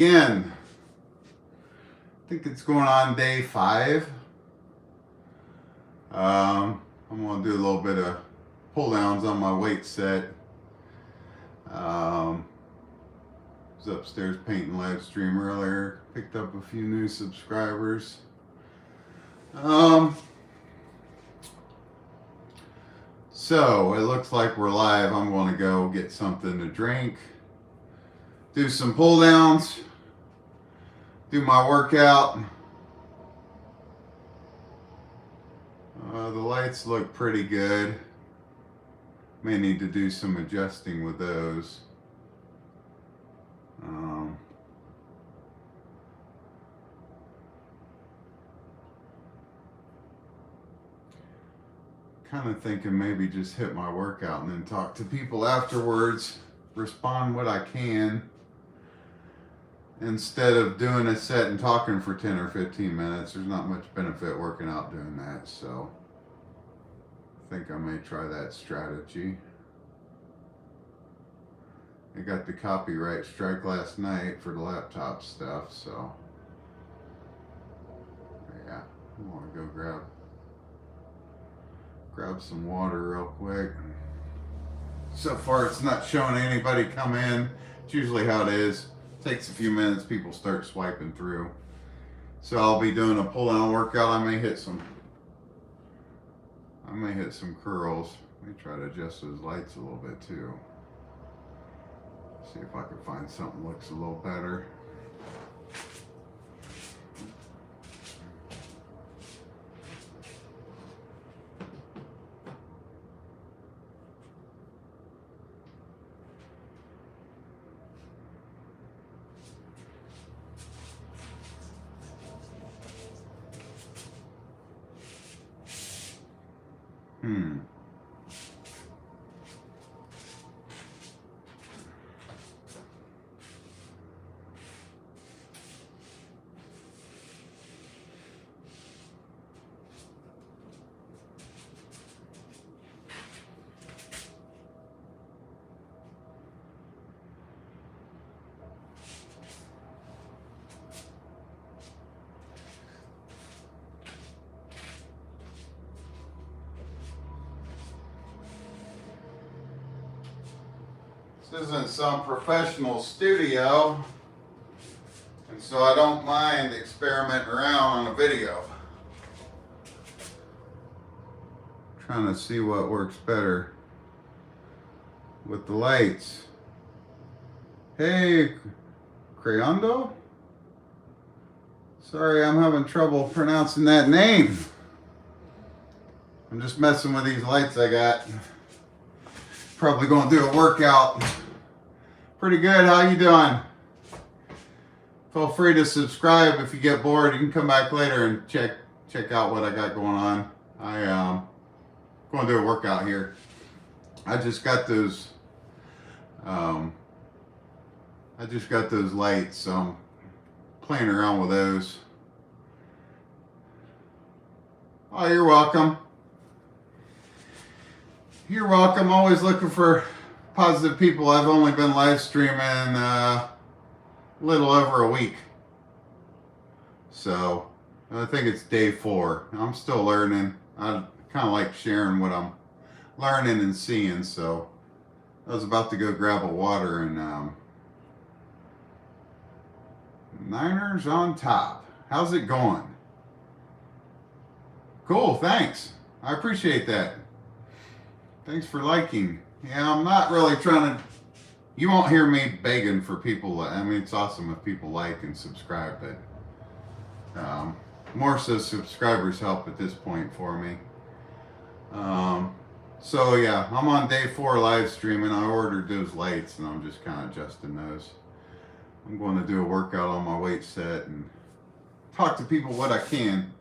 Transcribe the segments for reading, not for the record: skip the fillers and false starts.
Again, I think it's going on day 5. I'm going to do a little bit of pull downs on my weight set. I was upstairs painting live stream earlier, picked up a few new subscribers. So it looks like we're live. I'm going to go get something to drink, do some pull downs, do my workout. The lights look pretty good. May need to do some adjusting with those. Kind of thinking maybe just hit my workout and then talk to people afterwards, respond what I can, instead of doing a set and talking for 10 or 15 minutes. There's not much benefit working out doing that, so I think I may try that strategy. I got the copyright strike last night for the laptop stuff, so yeah, I want to go grab some water real quick. So far it's not showing anybody come in. It's usually how it is. It takes a few minutes, people start swiping through. So I'll be doing a pull down workout. I may hit some curls. Let me try to adjust those lights a little bit too. See if I can find something that looks a little better. This isn't some professional studio, and so I don't mind experimenting around on a video. Trying to see what works better with the lights. Hey, Creondo? Sorry, I'm having trouble pronouncing that name. I'm just messing with these lights I got. Probably going to do a workout. Pretty good. How you doing? Feel free to subscribe if you get bored. You can come back later and check out what I got going on. I'm going to do a workout here. I just got those. Lights, so I'm playing around with those. Oh, you're welcome. You're welcome. Always looking for positive people. I've only been live streaming a little over a week. So I think it's day 4. I'm still learning. I kind of like sharing what I'm learning and seeing. So I was about to go grab a water, and Niners on top. How's it going? Cool, thanks. I appreciate that. Thanks for liking. Yeah, I'm not really trying to... You won't hear me begging for people. I mean, it's awesome if people like and subscribe, but more so subscribers help at this point for me. So yeah, I'm on day 4 live streaming. I ordered those lights and I'm just kind of adjusting those. I'm going to do a workout on my weight set and talk to people what I can.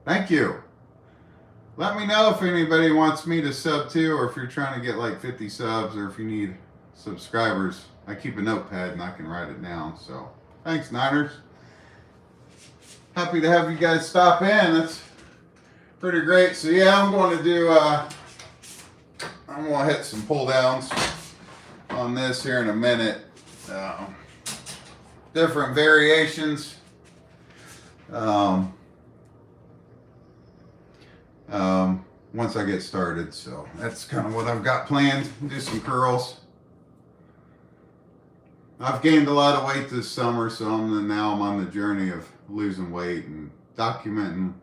Thank you. Let me know if anybody wants me to sub too, or if you're trying to get like 50 subs, or if you need subscribers. I keep a notepad and I can write it down. So thanks, Niners. Happy to have you guys stop in. That's pretty great. So yeah, I'm going to do I'm going to hit some pull downs. on this here in a minute. Different variations. Once I get started, so that's kind of what I've got planned. Do some curls. I've gained a lot of weight this summer, so now I'm on the journey of losing weight and documenting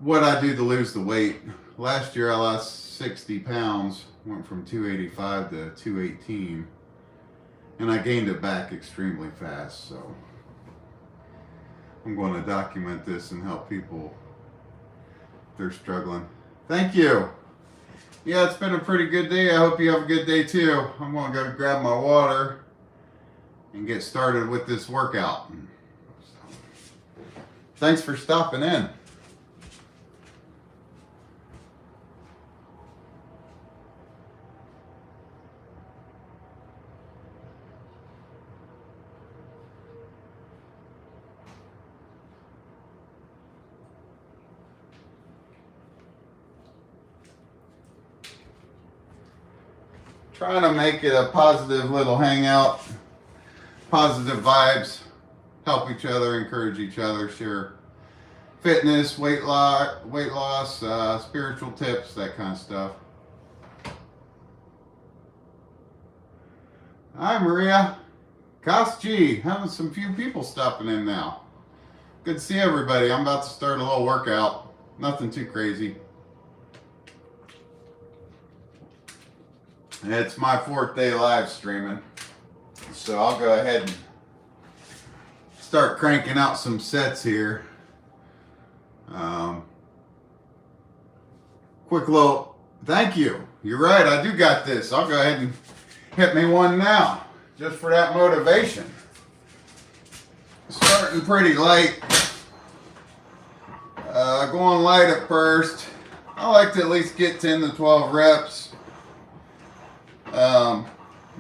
what I do to lose the weight. Last year I lost 60 pounds, went from 285 to 218, and I gained it back extremely fast. So I'm going to document this and help people if they're struggling. Thank you. Yeah, it's been a pretty good day. I hope you have a good day too. I'm going to go grab my water and get started with this workout. So, thanks for stopping in. Trying to make it a positive little hangout. Positive vibes, help each other, encourage each other, share fitness, weight loss, spiritual tips, that kind of stuff. Hi Maria, Koschi, having some few people stopping in now. Good to see everybody. I'm about to start a little workout, nothing too crazy. It's my 4th day live streaming. So I'll go ahead and start cranking out some sets here. Quick little, thank you. You're right, I do got this. I'll go ahead and hit me one now, just for that motivation. Starting pretty light. Going light at first. I like to at least get 10 to 12 reps.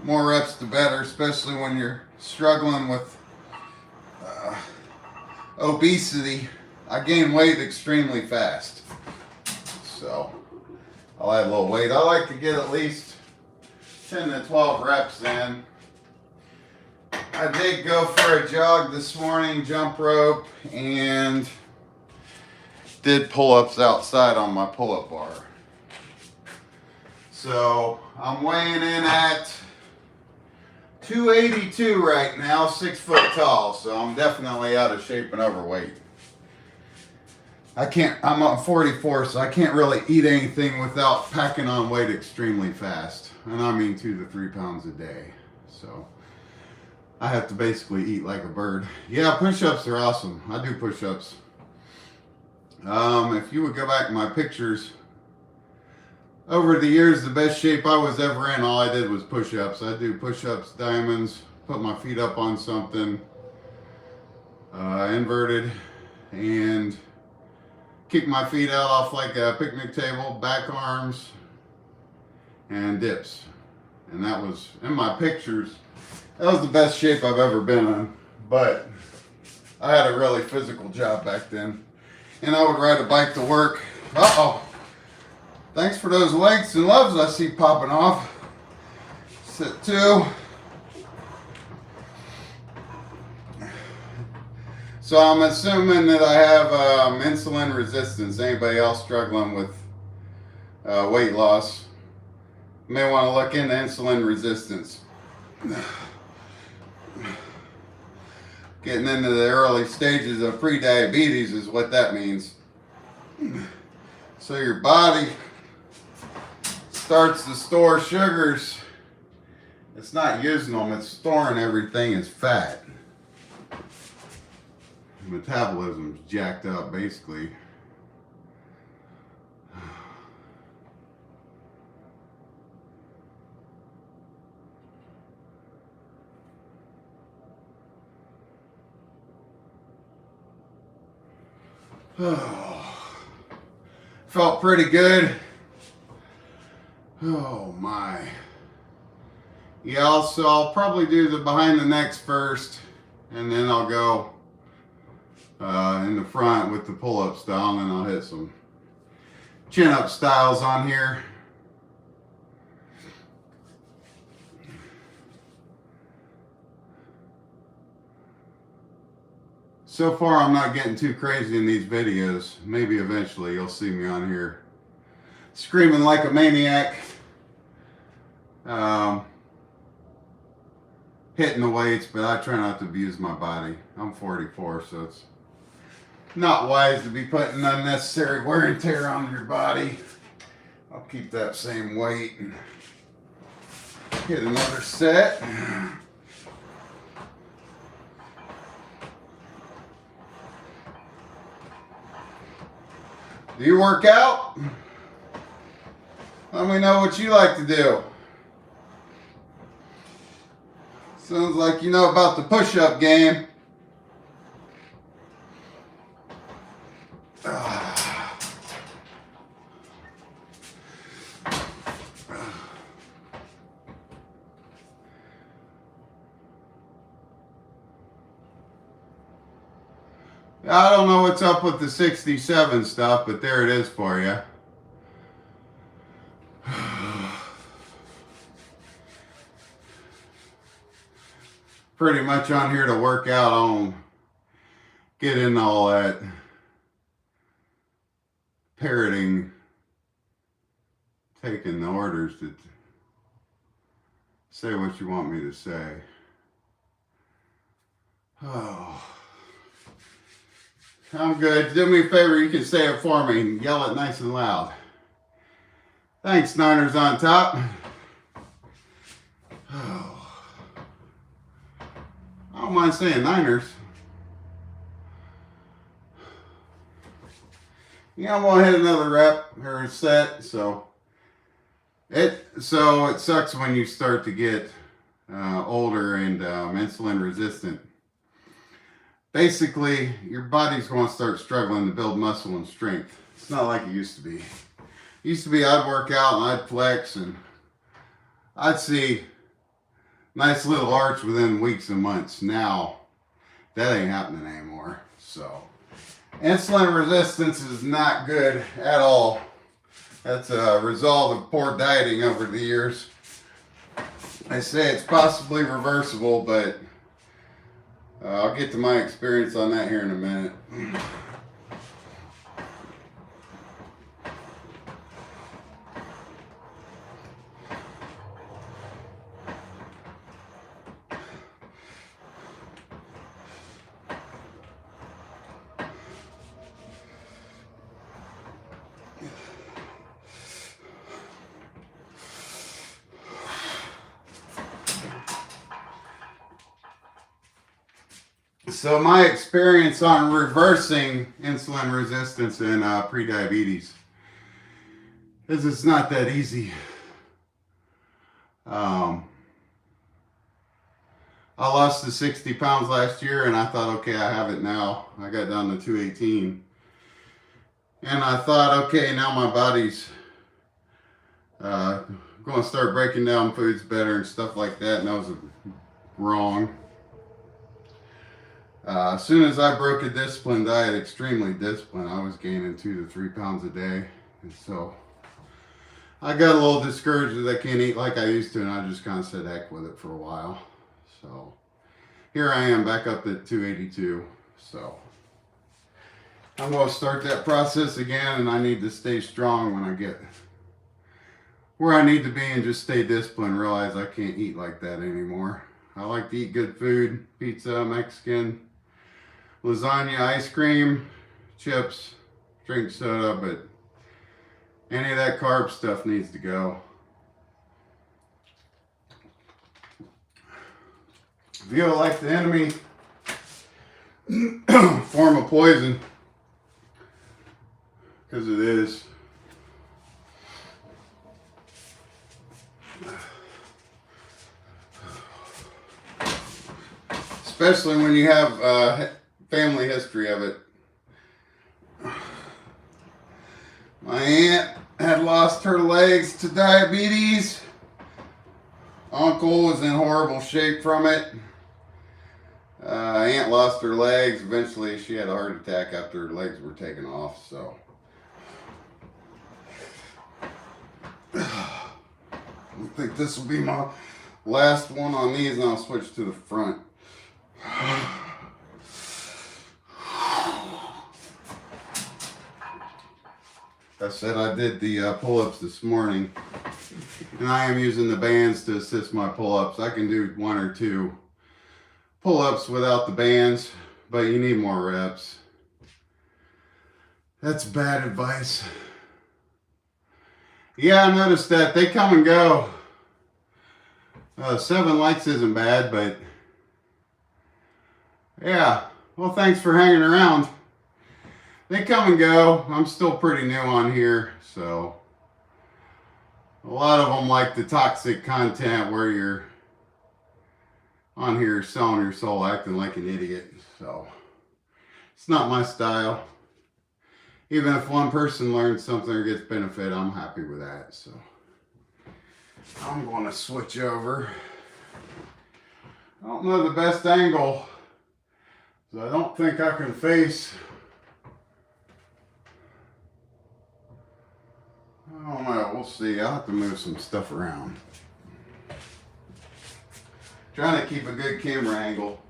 More reps the better, especially when you're struggling with obesity. I gain weight extremely fast, so I'll add a little weight. I like to get at least 10 to 12 reps in. I did go for a jog this morning, jump rope, and did pull-ups outside on my pull-up bar. So I'm weighing in at 282 right now, 6 foot tall, so I'm definitely out of shape and overweight. I'm on 44, so I can't really eat anything without packing on weight extremely fast. And I mean 2 to 3 pounds a day. So I have to basically eat like a bird. Yeah, push-ups are awesome. I do push-ups. If you would go back to my pictures, over the years, the best shape I was ever in, all I did was push-ups. I do push-ups, diamonds, put my feet up on something, inverted, and kick my feet out off like a picnic table, back arms, and dips. And that was, in my pictures, that was the best shape I've ever been in. But I had a really physical job back then. And I would ride a bike to work. Uh-oh. Thanks for those likes and loves I see popping off. Sit 2. So I'm assuming that I have insulin resistance. Anybody else struggling with weight loss may want to look into insulin resistance. Getting into the early stages of pre-diabetes is what that means. So your body starts to store sugars. It's not using them, it's storing everything as fat. Metabolism's jacked up basically. Felt pretty good. Oh my. Yeah, so I'll probably do the behind the necks first, and then I'll go in the front with the pull-up style, and then I'll hit some chin-up styles on here. So far, I'm not getting too crazy in these videos. Maybe eventually you'll see me on here screaming like a maniac, hitting the weights, but I try not to abuse my body. I'm 44, so it's not wise to be putting unnecessary wear and tear on your body. I'll keep that same weight and hit another set. Do you work out? Let me know what you like to do. Sounds like you know about the push-up game. I don't know what's up with the 67 stuff, but there it is for you. Pretty much on here to work out. I don't get in all that parroting, taking the orders to say what you want me to say. Oh. I'm good. Do me a favor, you can say it for me and yell it nice and loud. Thanks, Niners on top. Oh. I don't mind saying Niners. Yeah, I'm gonna hit another rep or set, so it sucks when you start to get older and insulin resistant. Basically, your body's going to start struggling to build muscle and strength. It's not like it used to be. It used to be I'd work out and I'd flex and I'd see nice little arch within weeks and months. Now, that ain't happening anymore. So, insulin resistance is not good at all. That's a result of poor dieting over the years. They say it's possibly reversible, but I'll get to my experience on that here in a minute. So my experience on reversing insulin resistance and prediabetes is it's not that easy. I lost to 60 pounds last year and I thought, okay, I have it now. I got down to 218. And I thought, okay, now my body's going to start breaking down foods better and stuff like that. And that was wrong. As soon as I broke a disciplined diet, extremely disciplined, I was gaining 2 to 3 pounds a day. And so I got a little discouraged that I can't eat like I used to, and I just kind of said heck with it for a while. So here I am back up at 282. So I'm going to start that process again, and I need to stay strong when I get where I need to be and just stay disciplined, realize I can't eat like that anymore. I like to eat good food, pizza, Mexican, lasagna, ice cream, chips, drink soda, but any of that carb stuff needs to go. Feel like the enemy form of poison, because it is. Especially when you have family history of it. My aunt had lost her legs to diabetes. Uncle was in horrible shape from it. Aunt lost her legs. Eventually she had a heart attack after her legs were taken off. So I think this will be my last one on these, and I'll switch to the front. I said I did the pull-ups this morning, and I am using the bands to assist my pull-ups. I can do 1 or 2 pull-ups without the bands, but you need more reps. That's bad advice. Yeah, I noticed that. They come and go. 7 likes isn't bad, but yeah. Well, thanks for hanging around. They come and go. I'm still pretty new on here, so a lot of them like the toxic content where you're on here selling your soul, acting like an idiot. So it's not my style. Even if one person learns something or gets benefit, I'm happy with that. So I'm going to switch over. I don't know the best angle, so I don't think I can face. I don't know, we'll see. I'll have to move some stuff around. Trying to keep a good camera angle.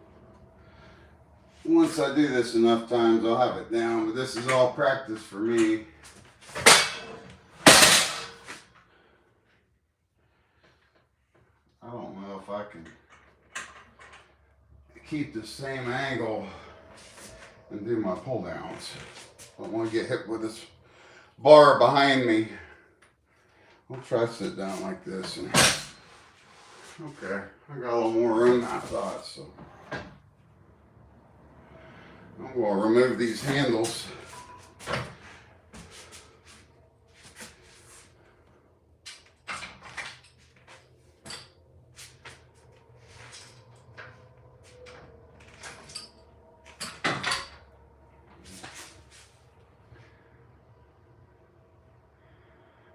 Once I do this enough times, I'll have it down, but this is all practice for me. I don't know if I can keep the same angle and do my pull downs. I don't want to get hit with this bar behind me. I'll try to sit down like this. And okay, I got a little more room than I thought, so I'm going to remove these handles.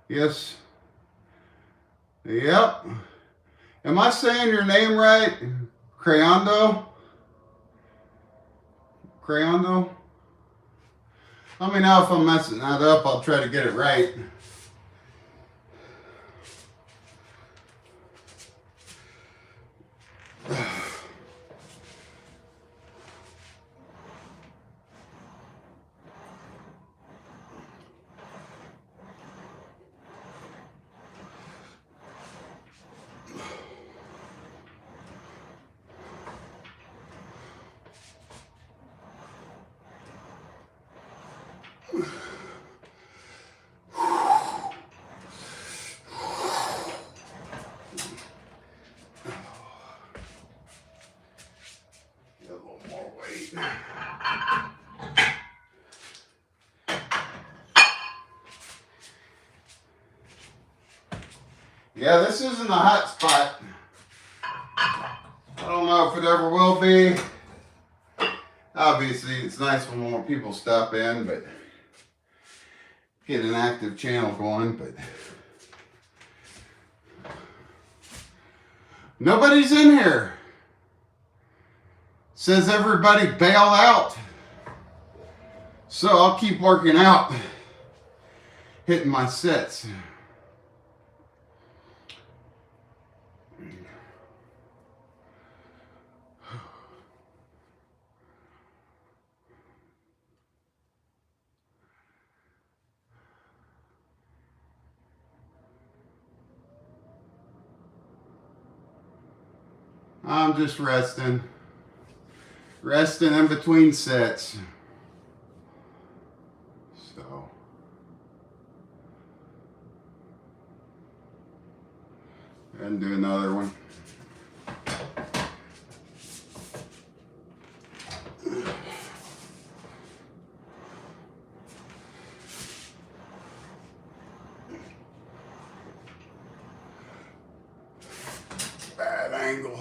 Yes. Yep. Am I saying your name right? Crayando? Crayando? Let me know if I'm messing that up. I'll try to get it right. Yeah, this isn't a hot spot. I don't know if it ever will be. Obviously, it's nice when more people stop in, but get an active channel going, but nobody's in here. Says everybody bailed out. So I'll keep working out, hitting my sets. I'm just resting. Resting in between sets. So. And do another one. Bad angle.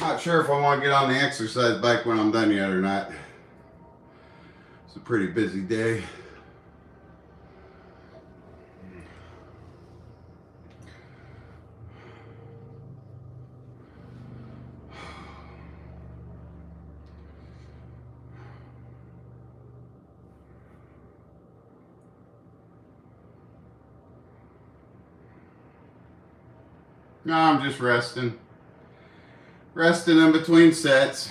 Not sure if I want to get on the exercise bike when I'm done yet or not. It's a pretty busy day. No, I'm just resting. Resting in between sets.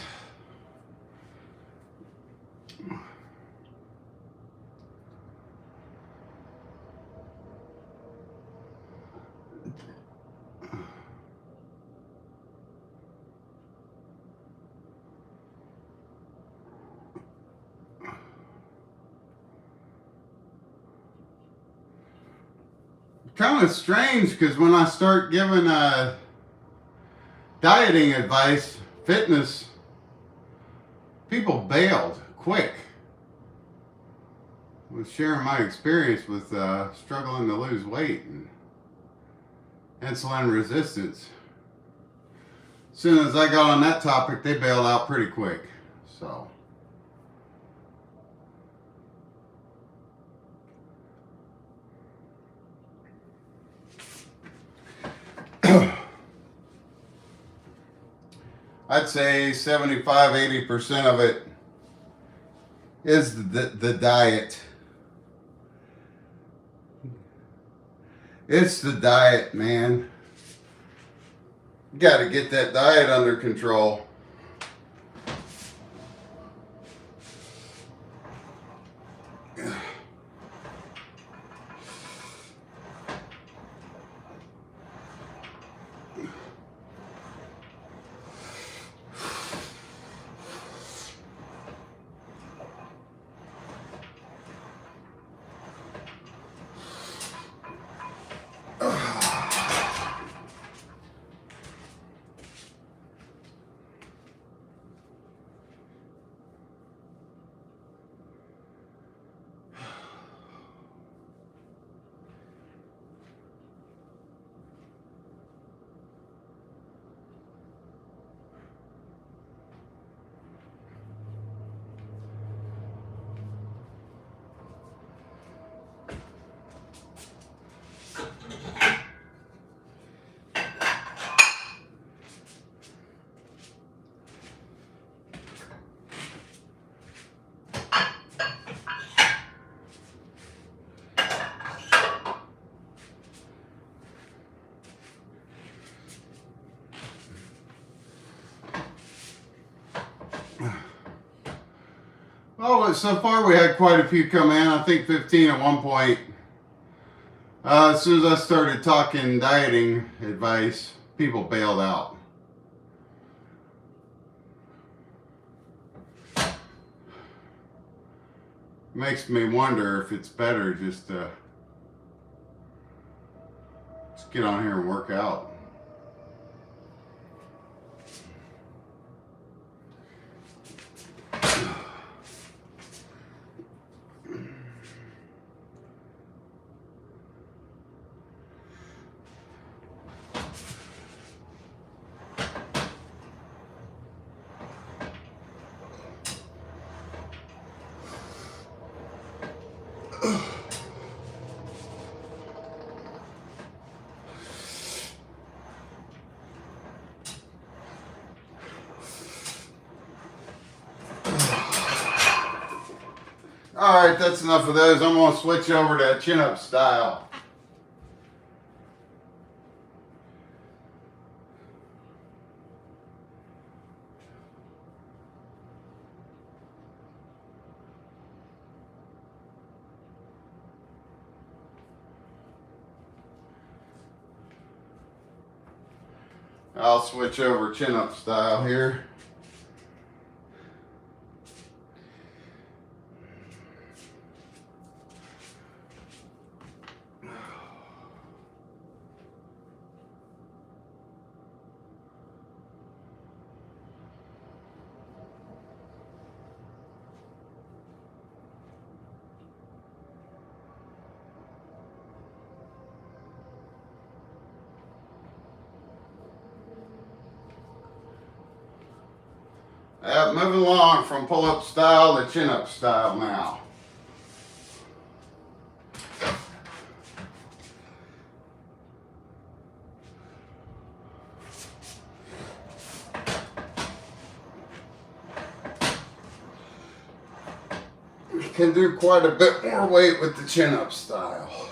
Kind of strange because when I start giving dieting advice, fitness, people bailed quick. I was sharing my experience with struggling to lose weight and insulin resistance. As soon as I got on that topic, they bailed out pretty quick. So. I'd say 75–80% of it is the diet. It's the diet, man. You got to get that diet under control. Well, so far we had quite a few come in. I think 15 at one point. As soon as I started talking dieting advice, people bailed out. Makes me wonder if it's better just to get on here and work out. Alright, that's enough of those. I'm going to switch over to chin-up style. I'll switch over chin-up style here. Moving along from pull-up style to chin-up style now. You can do quite a bit more weight with the chin-up style.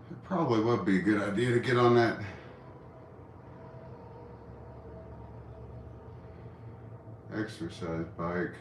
It probably would be a good idea to get on that exercise bike.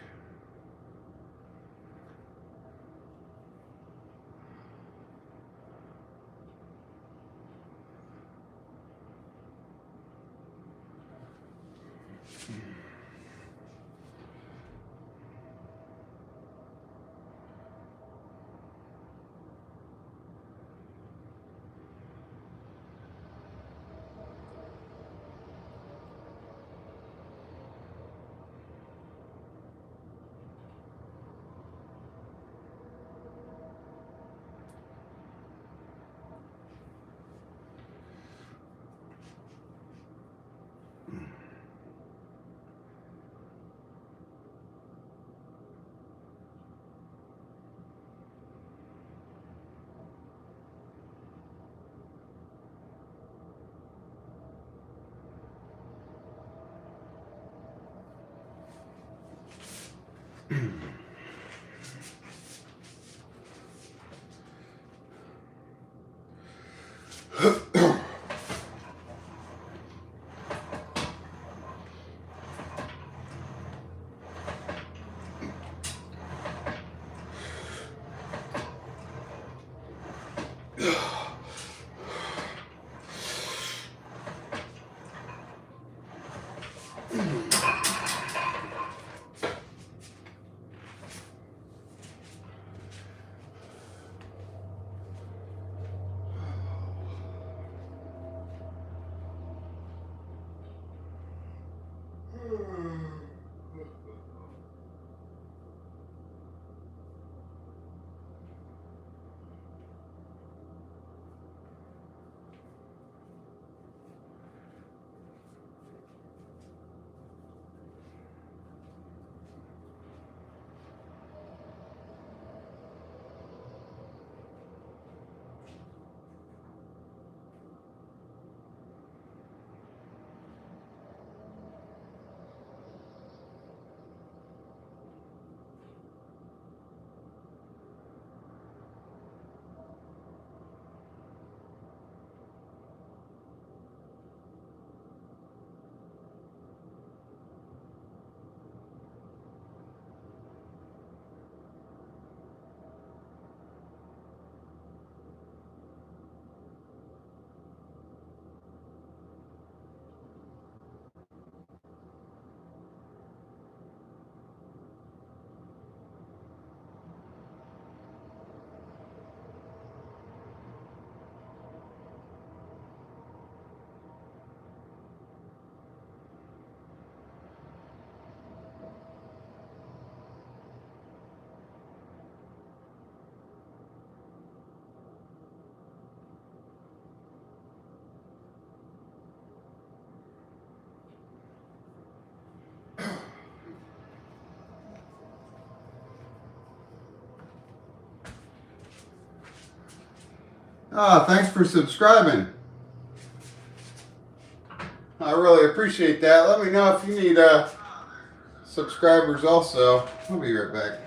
Thanks for subscribing. I really appreciate that. Let me know if you need subscribers also. I'll be right back.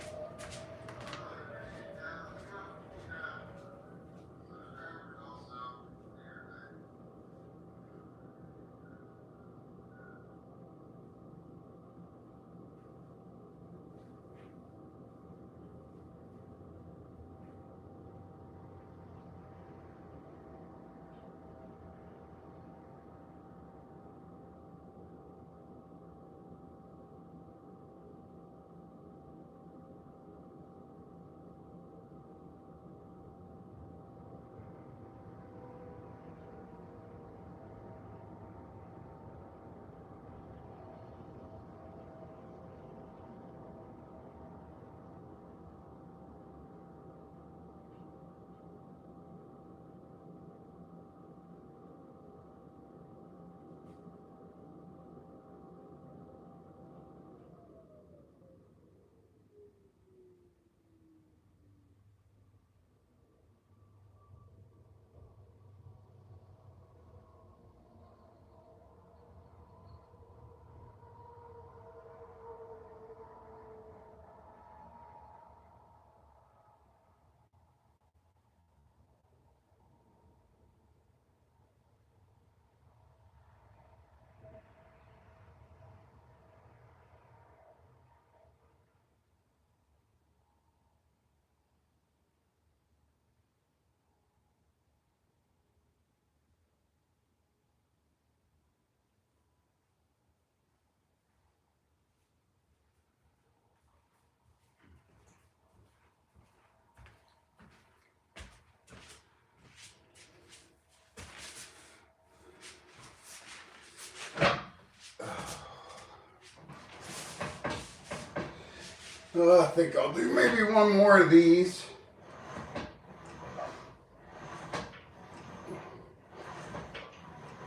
I think I'll do maybe one more of these.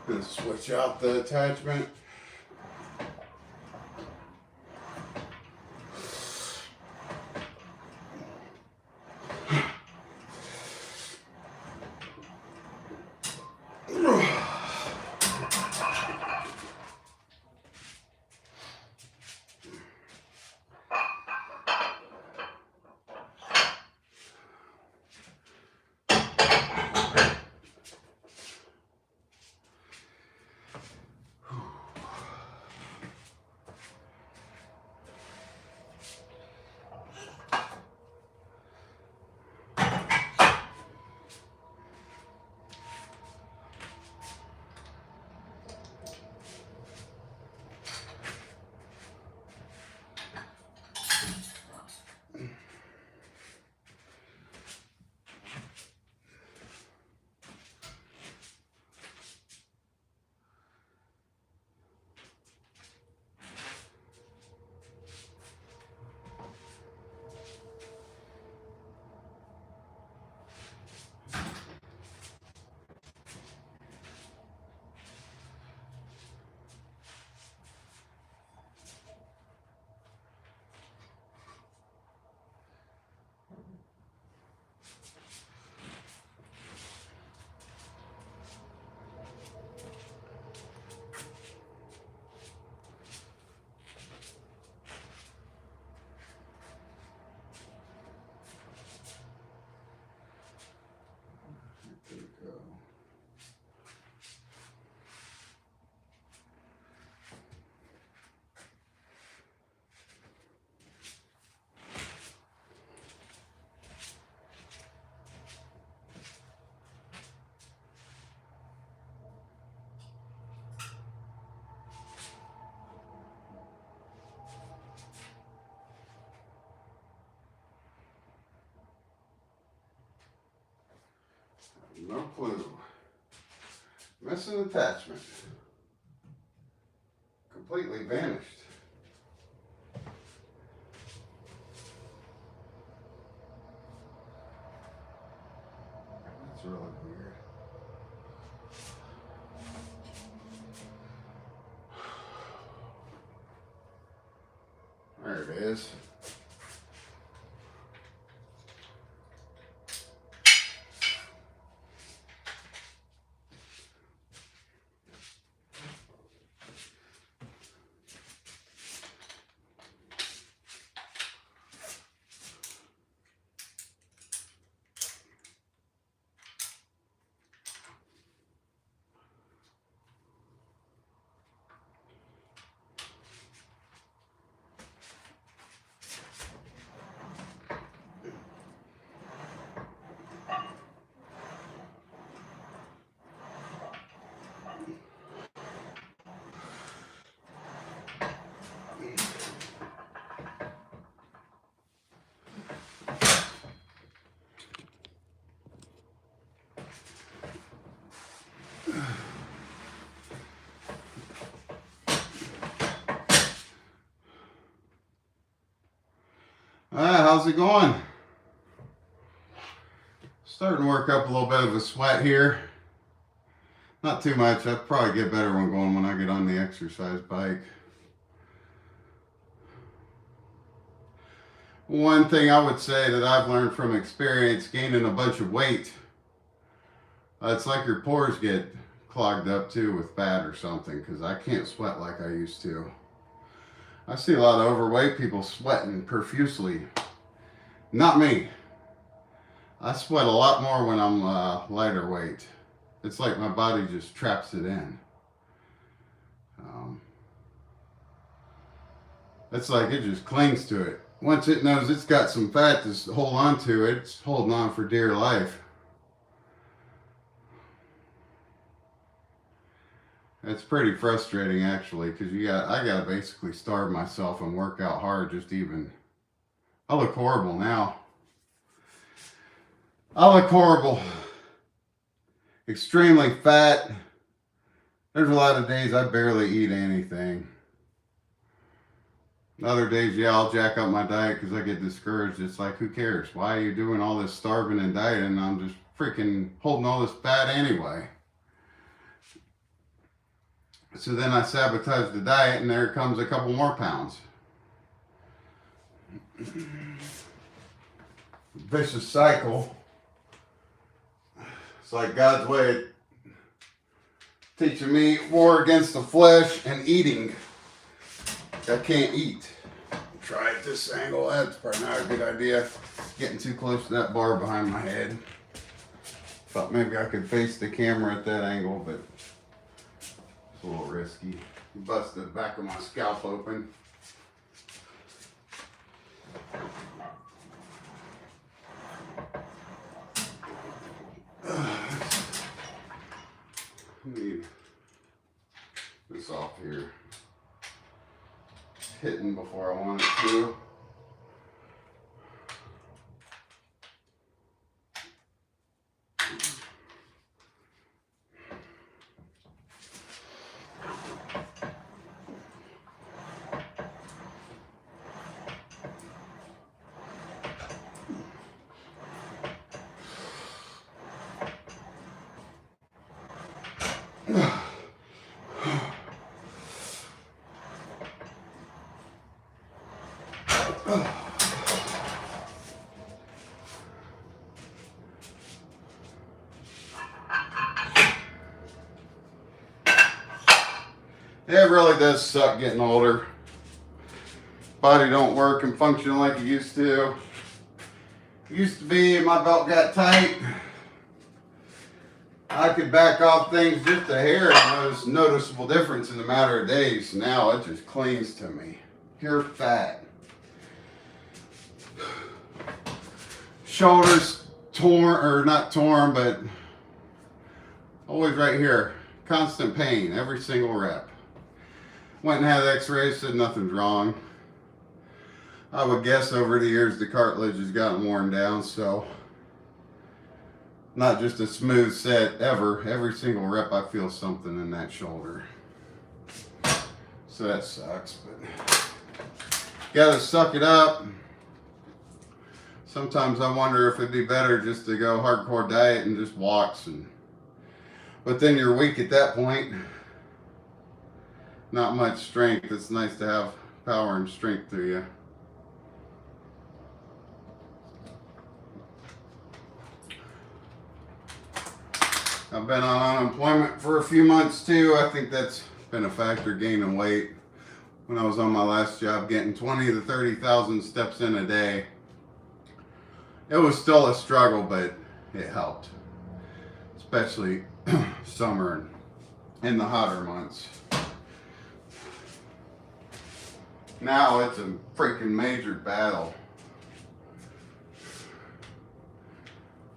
And switch out the attachment. No clue. Missing attachment. Completely vanished. That's really weird. There it is. How's it going? Starting to work up a little bit of a sweat here. Not too much. I'll probably get better when I get on the exercise bike. One thing I would say that I've learned from experience, gaining a bunch of weight, it's like your pores get clogged up too with fat or something, because I can't sweat like I used to. I see a lot of overweight people sweating profusely. Not me. I sweat a lot more when I'm lighter weight. It's like my body just traps it in. It's like it just clings to it. Once it knows it's got some fat to hold on to, it's holding on for dear life. It's pretty frustrating actually, because I gotta basically starve myself and work out hard just even. I look horrible now. I look horrible. Extremely fat. There's a lot of days I barely eat anything. Other days, yeah, I'll jack up my diet because I get discouraged. It's like, who cares? Why are you doing all this starving and dieting? I'm just freaking holding all this fat anyway. So then I sabotage the diet, and there comes a couple more pounds. Vicious cycle. It's like God's way of teaching me war against the flesh and eating. I can't eat. Try it this angle. That's probably not a good idea. Getting too close to that bar behind my head. Thought maybe I could face the camera at that angle, but it's a little risky. Busted the back of my scalp open. Need this off here. Hitting before I want it to. It really does suck getting older. Body don't work and function like it used to. Used to be, my belt got tight. I could back off things just a hair and notice noticeable difference in a matter of days. Now it just clings to me. Pure fat. Shoulders torn, or not torn, but always right here. Constant pain, every single rep. Went and had x-rays, said nothing's wrong. I would guess over the years the cartilage has gotten worn down, so not just a smooth set ever. Every single rep I feel something in that shoulder. So that sucks, but gotta suck it up. Sometimes I wonder if it'd be better just to go hardcore diet and just walks, but then you're weak at that point. Not much strength. It's nice to have power and strength to you. I've been on unemployment for a few months too. I think that's been a factor, gaining weight. When I was on my last job, getting 20 to 30,000 steps in a day. It was still a struggle, but it helped. Especially summer and in the hotter months. Now it's a freaking major battle.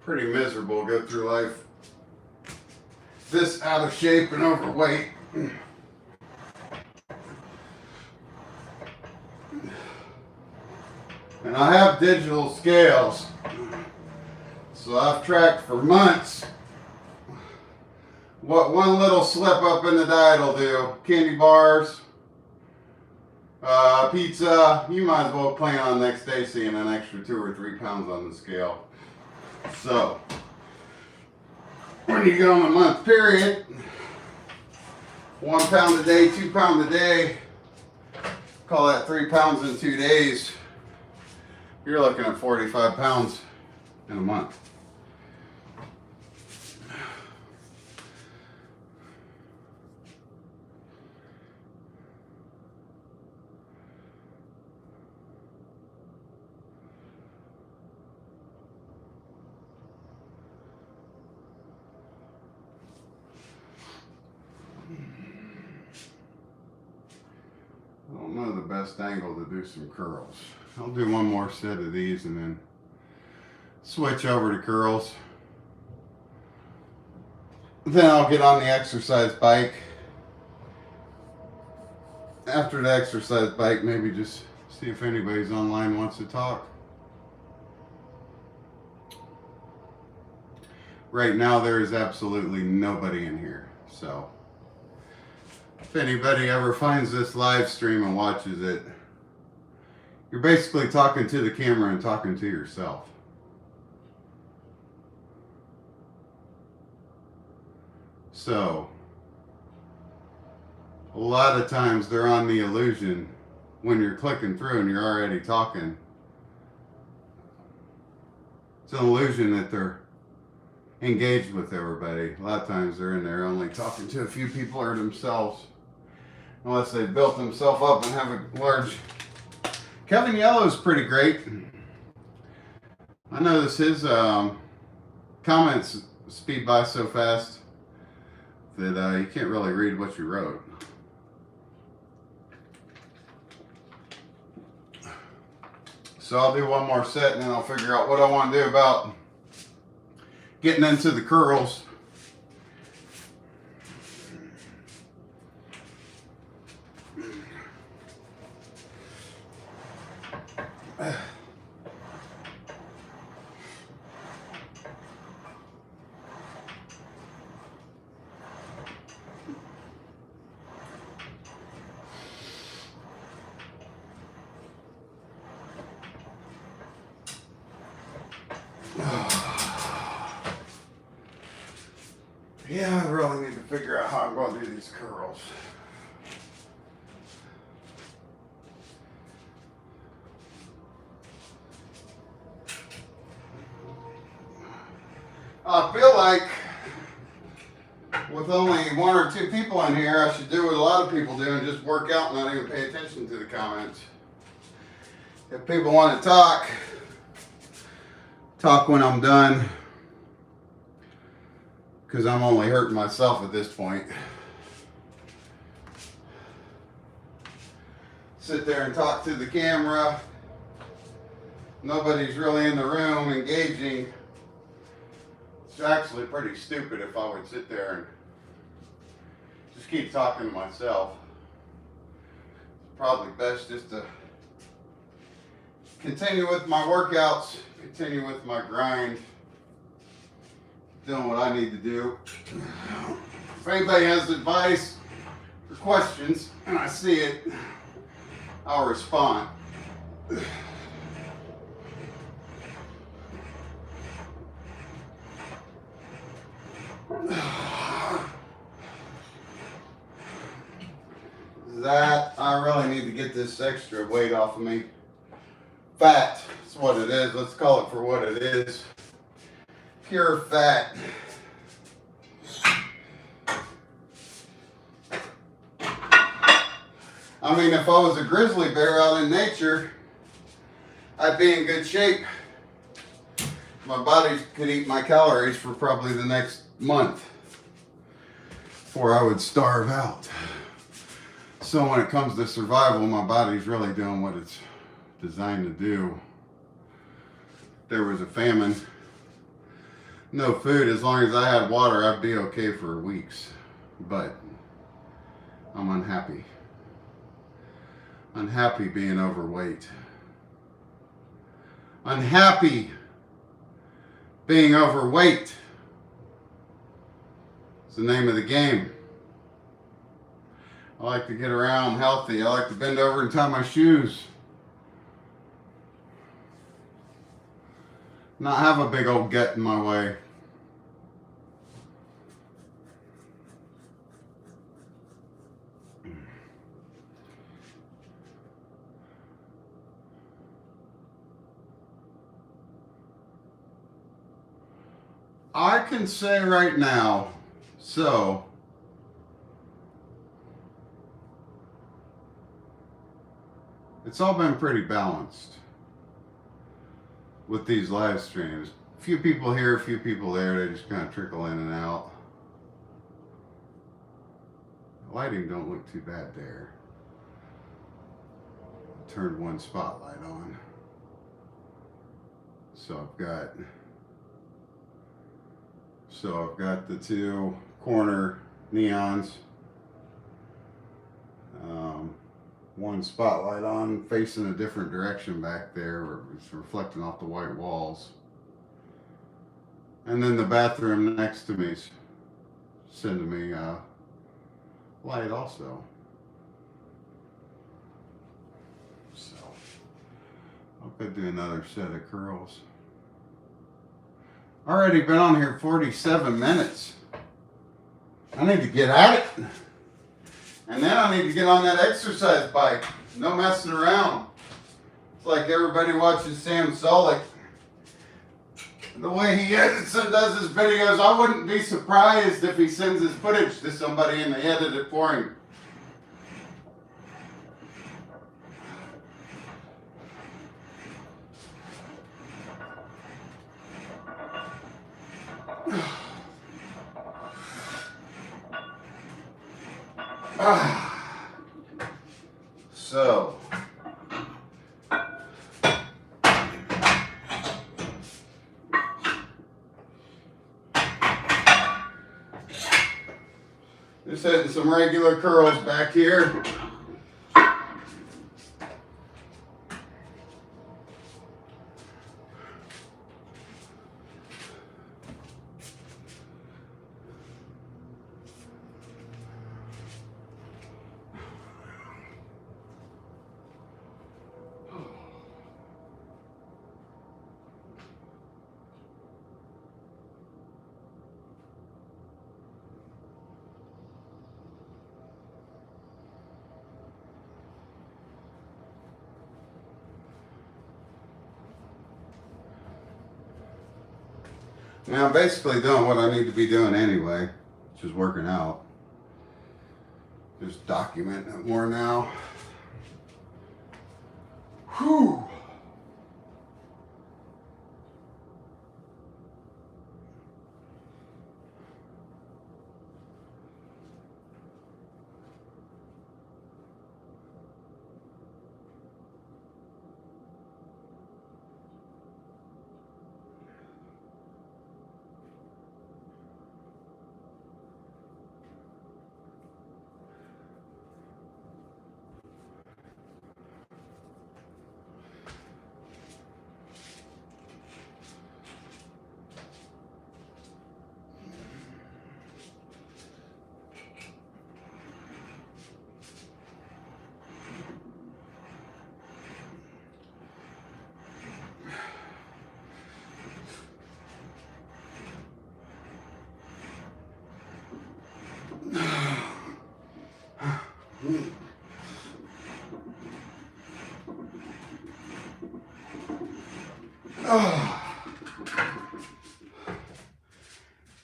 Pretty miserable to go through life this out of shape and overweight. And I have digital scales, so I've tracked for months what one little slip up in the diet will do. Candy bars, pizza, you might as well plan on next day seeing an extra 2 or 3 pounds on the scale. So, when you get on a month period, 1 pound a day, 2 pounds a day, call that 3 pounds in 2 days, you're looking at 45 pounds in a month. I don't know the best angle to do some curls. I'll do one more set of these and then switch over to curls. Then I'll get on the exercise bike. After the exercise bike, maybe just see if anybody's online wants to talk. Right now there is absolutely nobody in here, so if anybody ever finds this live stream and watches it, You're basically talking to the camera and talking to yourself. So, a lot of times they're on the illusion when you're clicking through and you're already talking. It's an illusion that they're engaged with everybody. A lot of times they're in there only talking to a few people or themselves. Unless they've built themselves up and have a large... Kevin Yellow's pretty great. I notice his comments speed by so fast that you can't really read what you wrote. So I'll do one more set and then I'll figure out what I want to do about getting into the curls. Yeah, I really need to figure out how I'm going to do these curls. I feel like with only one or two people in here, I should do what a lot of people do and just work out and not even pay attention to the comments. If people want to talk when I'm done, because I'm only hurting myself at this point. Sit there and talk to the camera. Nobody's really in the room engaging. It's actually pretty stupid if I would sit there and just keep talking to myself. It's probably best just to continue with my workouts, continue with my grind, doing what I need to do. If anybody has advice or questions and I see it, I'll respond. That, I really need to get this extra weight off of me. Fat, that's what it is. Let's call it for what it is. Pure fat. I mean, if I was a grizzly bear out in nature, I'd be in good shape. My body could eat my calories for probably the next month before I would starve out. So when it comes to survival, my body's really doing what it's designed to do. If there was a famine, no food, as long as I had water, I'd be okay for weeks. But I'm unhappy. Unhappy being overweight. Unhappy being overweight. It's the name of the game. I like to get around healthy. I like to bend over and tie my shoes. Not have a big old gut in my way. I can say right now, so it's all been pretty balanced with these live streams. A few people here, a few people there, they just kind of trickle in and out. The lighting don't look too bad there. I turned one spotlight on. So I've got the two corner neons. One spotlight on facing a different direction back there where it's reflecting off the white walls. And then the bathroom next to me is sending me light also. So I could do another set of curls. Already been on here 47 minutes. I need to get at it. And then I need to get on that exercise bike. No messing around. It's like everybody watches Sam Solik. The way he edits and does his videos, I wouldn't be surprised if he sends his footage to somebody and they edit it for him. So, just hitting some regular curls back here. Now I'm basically doing what I need to be doing anyway, which is working out. Just documenting it more now. Whew.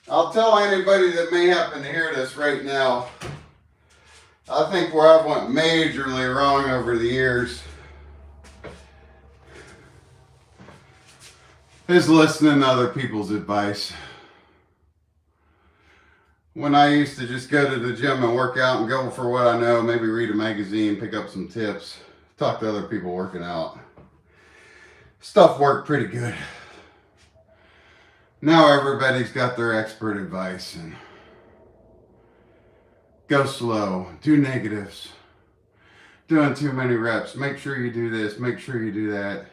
I'll tell anybody that may happen to hear this right now, I think where I've went majorly wrong over the years is listening to other people's advice. When I used to just go to the gym and work out and go for what I know, maybe read a magazine, pick up some tips, talk to other people working out, stuff worked pretty good. Now everybody's got their expert advice and go slow, do negatives, doing too many reps, make sure you do this, make sure you do that.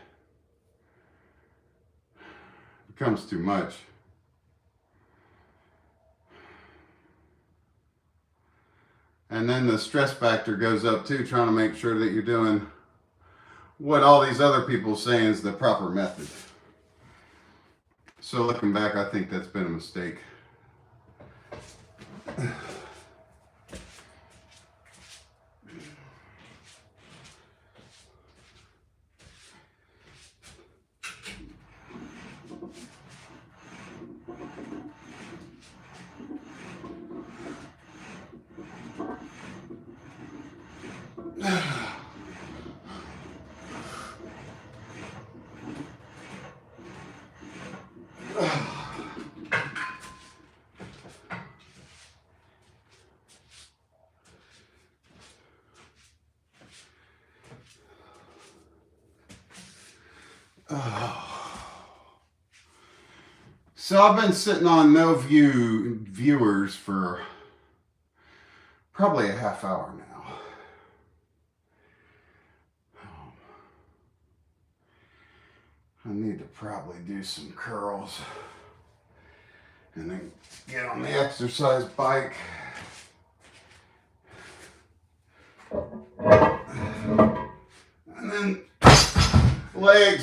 It becomes too much. And then the stress factor goes up too, trying to make sure that you're doing what all these other people say is the proper method. So looking back, I think that's been a mistake. So I've been sitting on no viewers for probably a half hour now. I need to probably do some curls and then get on the exercise bike. And then legs.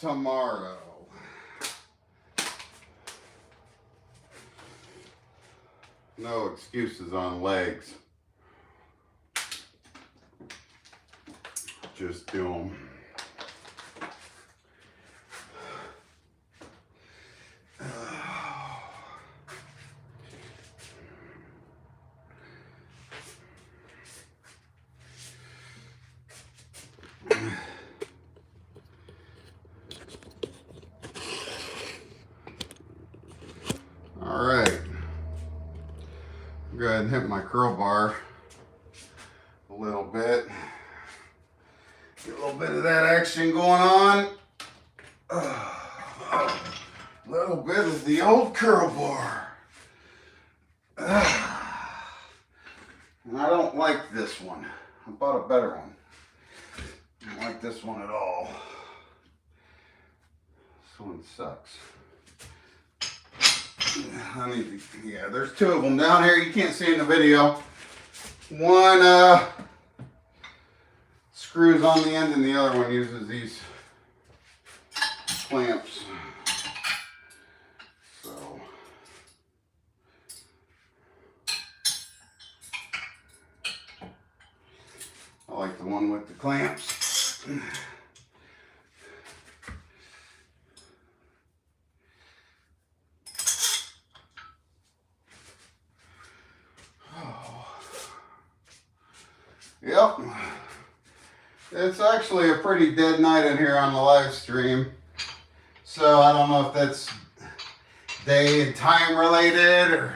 tomorrow. No excuses on legs. Just do them. All right. Go ahead and hit my curl bar a little bit. Get a little bit of that action going on. A little bit of the old curl bar. And I don't like this one. I bought a better one. I don't like this one at all. This one sucks. I need to, yeah, there's two of them down here. You can't see in the video. One screws on the end and the other one uses these clamps. So I like the one with the clamps. Yep. It's actually a pretty dead night in here on the live stream. So I don't know if that's day and time related or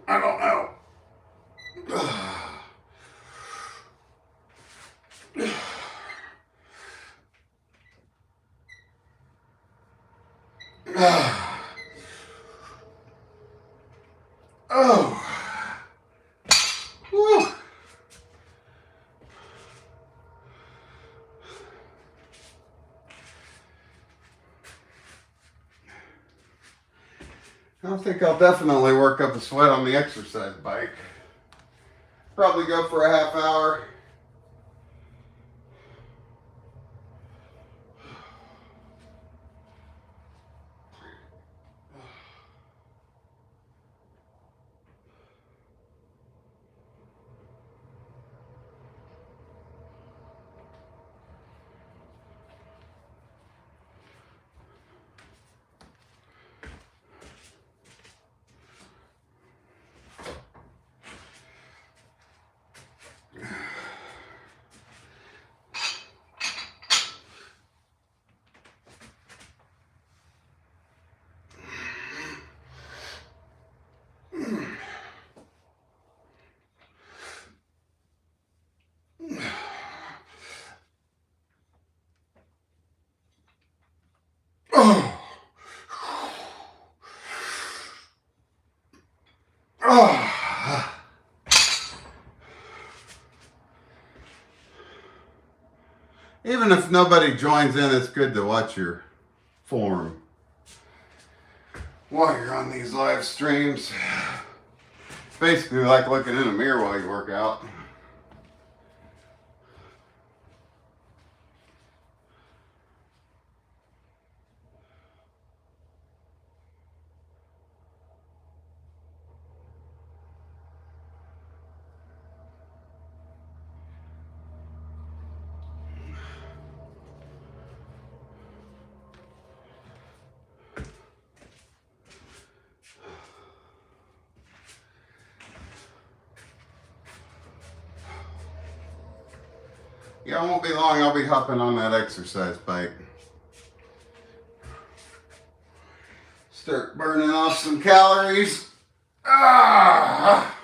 I don't know. Oh. Whew. I think I'll definitely work up a sweat on the exercise bike. Probably go for a half hour. Oh. Oh. Even if nobody joins in, it's good to watch your form while you're on these live streams. Basically like looking in a mirror while you work out. Yeah, it won't be long. I'll be hopping on that exercise bike. Start burning off some calories. Ah!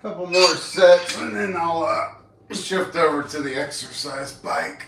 Couple more sets and then I'll shift over to the exercise bike.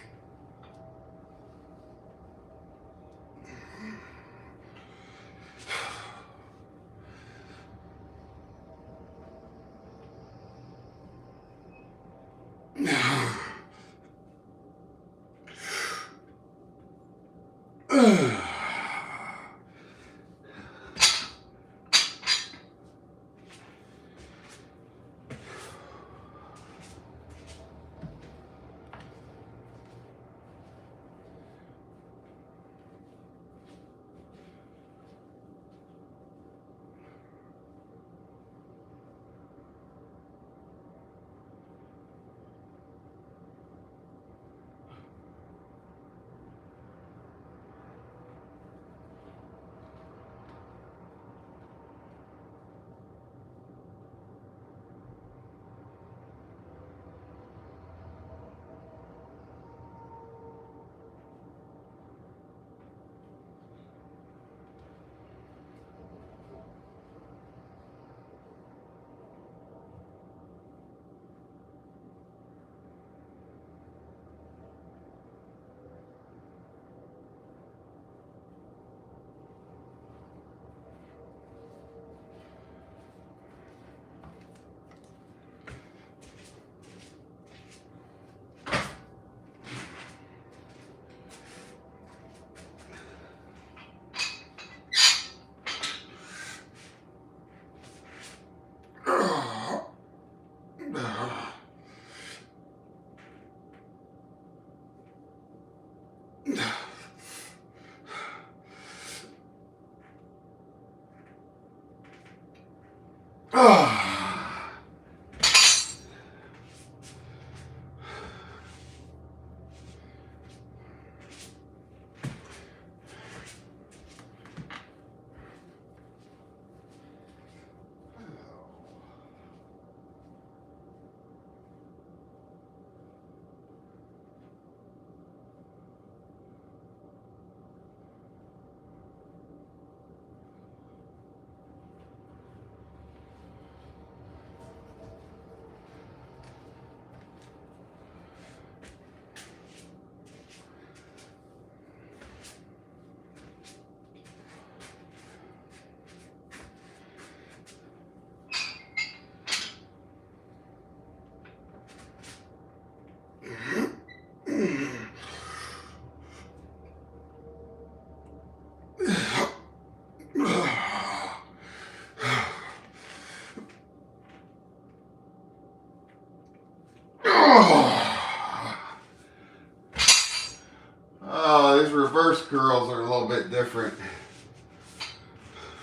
Oh, these reverse curls are a little bit different.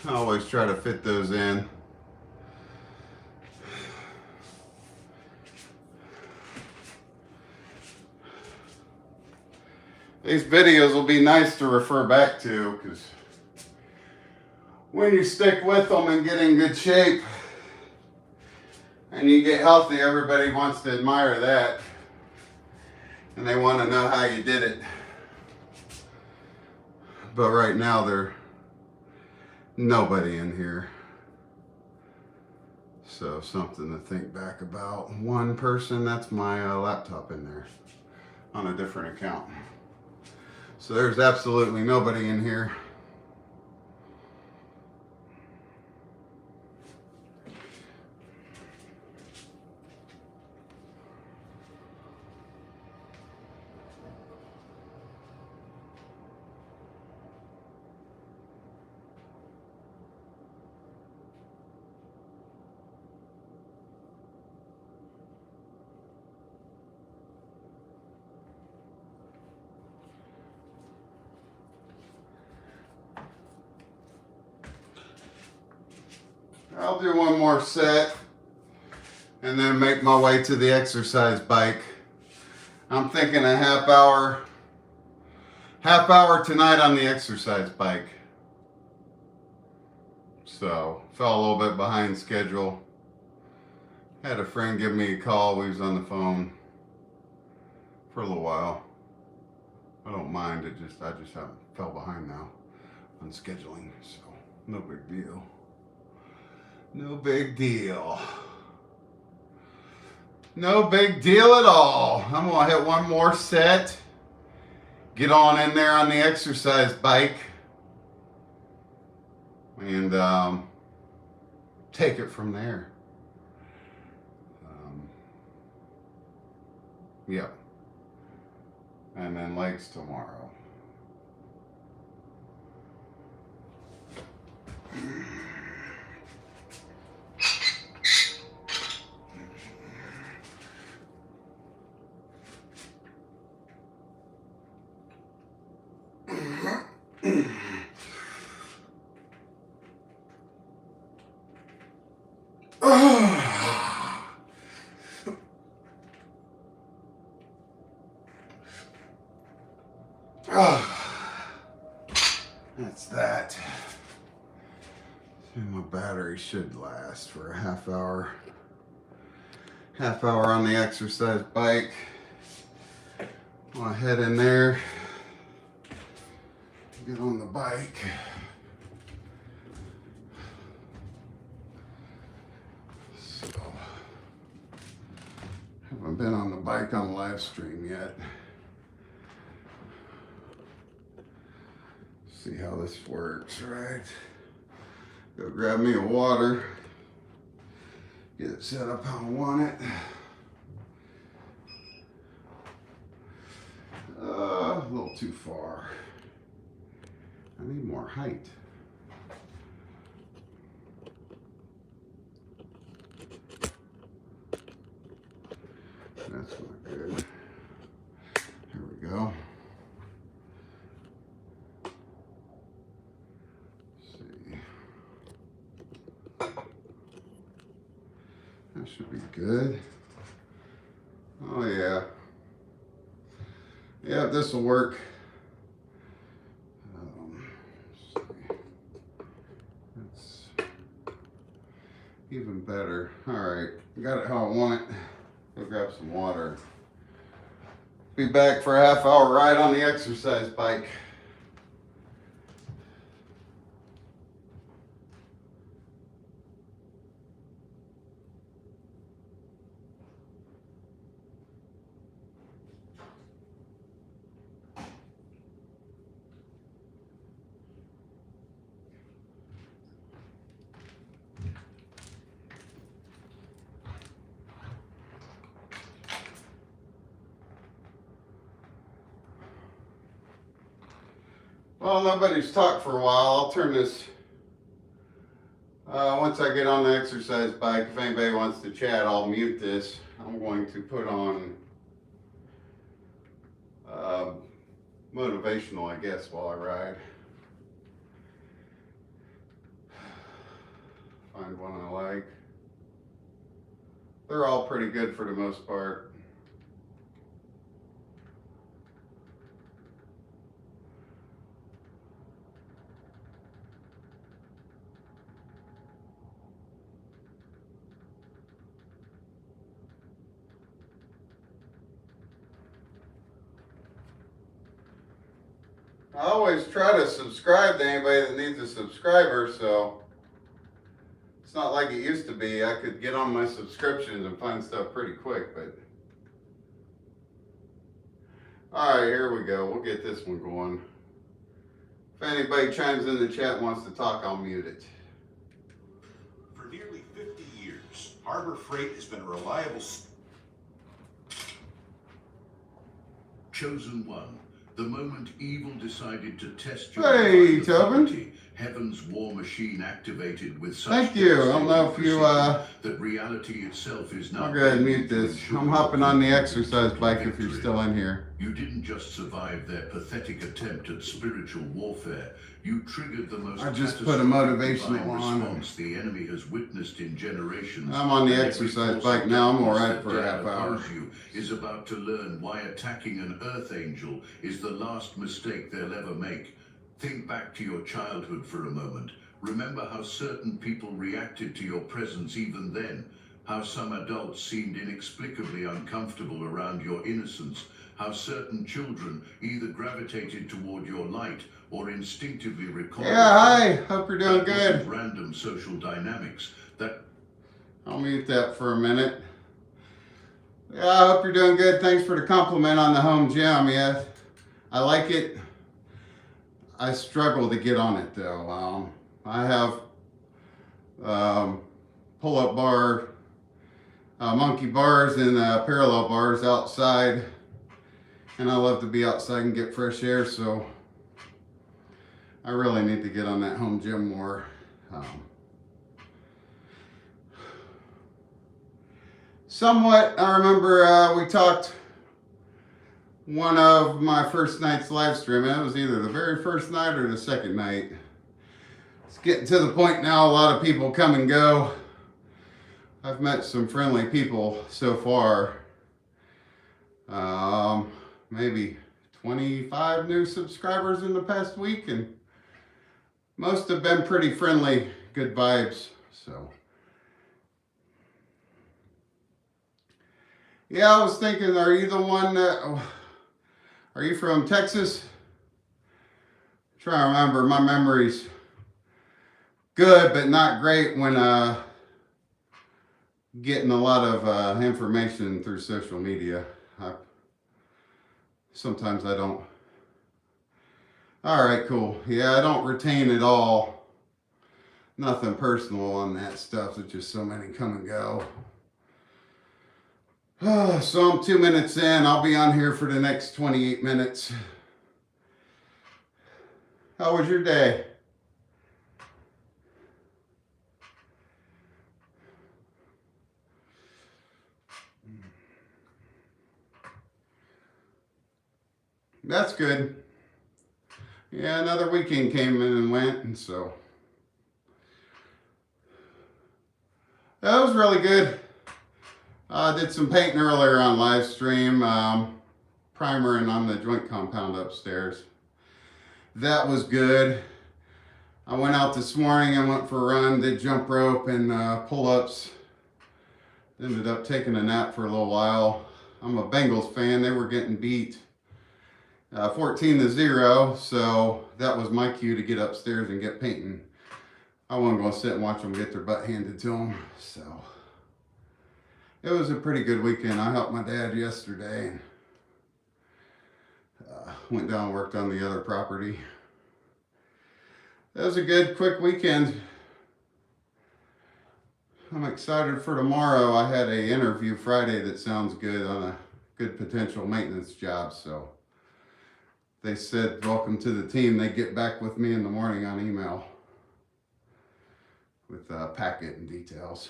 I always try to fit those in. These videos will be nice to refer back to because when you stick with them and get in good shape and you get healthy, everybody wants to admire that and they want to know how you did it. But right now there's nobody in here. So something to think back about. One person, that's my laptop in there on a different account. So there's absolutely nobody in here. I'll do one more set and then make my way to the exercise bike. I'm thinking a half hour tonight on the exercise bike. So, fell a little bit behind schedule. Had a friend give me a call. We was on the phone for a little while. I don't mind it, I just fell behind now on scheduling, so no big deal. No big deal. No big deal at all. I'm going to hit one more set. Get on in there on the exercise bike. And take it from there. Yep. And then legs tomorrow. That's that. And my battery should last for a half hour. Half hour on the exercise bike. I'll head in there. Get on the bike. So, haven't been on the bike on live stream yet. See how this works, right? Go grab me a water. Get it set up how I want it. A little too far. I need more height. That's not good. Here we go. That should be good. Oh yeah. Yeah, this will work. That's even better. All right, got it how I want it. Go grab some water. Be back for a half hour ride on the exercise bike. Well, nobody's talked for a while. I'll turn this, once I get on the exercise bike, if anybody wants to chat, I'll mute this. I'm going to put on motivational, I guess, while I ride. Find one I like. They're all pretty good for the most part. I always try to subscribe to anybody that needs a subscriber, so it's not like it used to be. I could get on my subscriptions and find stuff pretty quick, but all right, here we go. We'll get this one going. If anybody chimes in the chat and wants to talk, I'll mute it. For nearly 50 years, Harbor Freight has been a reliable... Chosen one. The moment evil decided to test your Hey, Tobin. Heaven's war machine activated with such Thank you. I don't know if you that reality itself is now. I'll go ahead and mute this. I'm hopping on the exercise bike if you're still in here. You didn't just survive their pathetic attempt at spiritual warfare. You triggered the most I just put a motivational on. response the enemy has witnessed in generations. I'm on the exercise bike now. I'm all right for a half hour. You is about to learn why attacking an earth angel is the last mistake they'll ever make. Think back to your childhood for a moment. Remember how certain people reacted to your presence even then. How some adults seemed inexplicably uncomfortable around your innocence. How certain children either gravitated toward your light or instinctively recalled. Yeah, hi. Hope you're doing good. Random social dynamics that... I'll mute that for a minute. Yeah, I hope you're doing good. Thanks for the compliment on the home gym. Yeah, I like it. I struggle to get on it though. I have pull-up bar, monkey bars, and parallel bars outside, and I love to be outside and get fresh air. So I really need to get on that home gym more. Somewhat, I remember we talked one of my first night's live stream. It was either the very first night or the second night. It's getting to the point now, a lot of people come and go. I've met some friendly people so far. Maybe 25 new subscribers in the past week, and most have been pretty friendly, good vibes. So yeah, I was thinking, are you the one that, are you from Texas? I'm trying to remember, my memory's good, but not great when getting a lot of information through social media. Sometimes I don't. All right, cool. Yeah, I don't retain it all. Nothing personal on that stuff. There's just so many come and go. So I'm 2 minutes in. I'll be on here for the next 28 minutes. How was your day? That's good. Yeah, another weekend came in and went, and so that was really good. I did some painting earlier on live stream, primering on the joint compound upstairs. That was good. I went out this morning and went for a run, did jump rope and pull-ups. Ended up taking a nap for a little while. I'm a Bengals fan. They were getting beat 14-0, so that was my cue to get upstairs and get painting. I wasn't going to sit and watch them get their butt handed to them, so it was a pretty good weekend. I helped my dad yesterday and went down and worked on the other property. It was a good, quick weekend. I'm excited for tomorrow. I had an interview Friday that sounds good on a good potential maintenance job, so they said, welcome to the team. They get back with me in the morning on email with a packet and details.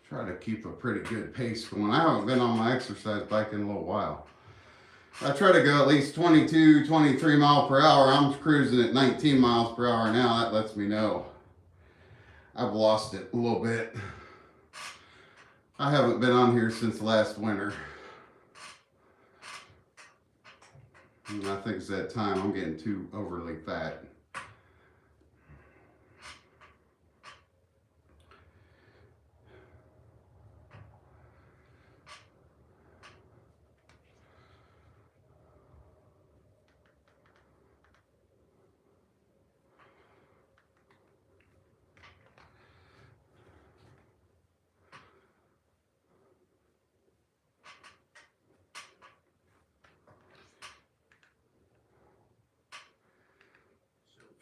Try to keep a pretty good pace going. I haven't been on my exercise bike in a little while. I try to go at least 22, 23 miles per hour. I'm cruising at 19 miles per hour now. That lets me know I've lost it a little bit. I haven't been on here since last winter. And I think it's that time I'm getting too overly fat.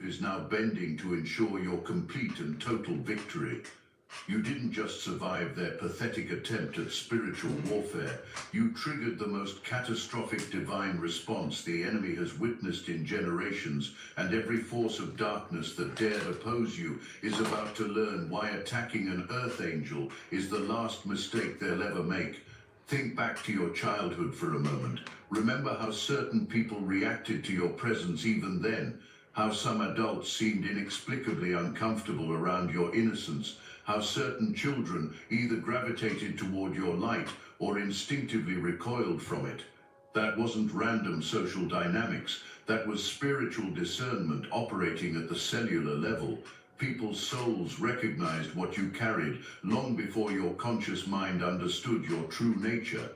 Is now bending to ensure your complete and total victory. You didn't just survive their pathetic attempt at spiritual warfare, you triggered the most catastrophic divine response the enemy has witnessed in generations, and every force of darkness that dared oppose you is about to learn why attacking an earth angel is the last mistake they'll ever make. Think back to your childhood for a moment. Remember how certain people reacted to your presence even then. How some adults seemed inexplicably uncomfortable around your innocence, how certain children either gravitated toward your light or instinctively recoiled from it. That wasn't random social dynamics, that was spiritual discernment operating at the cellular level. People's souls recognized what you carried long before your conscious mind understood your true nature.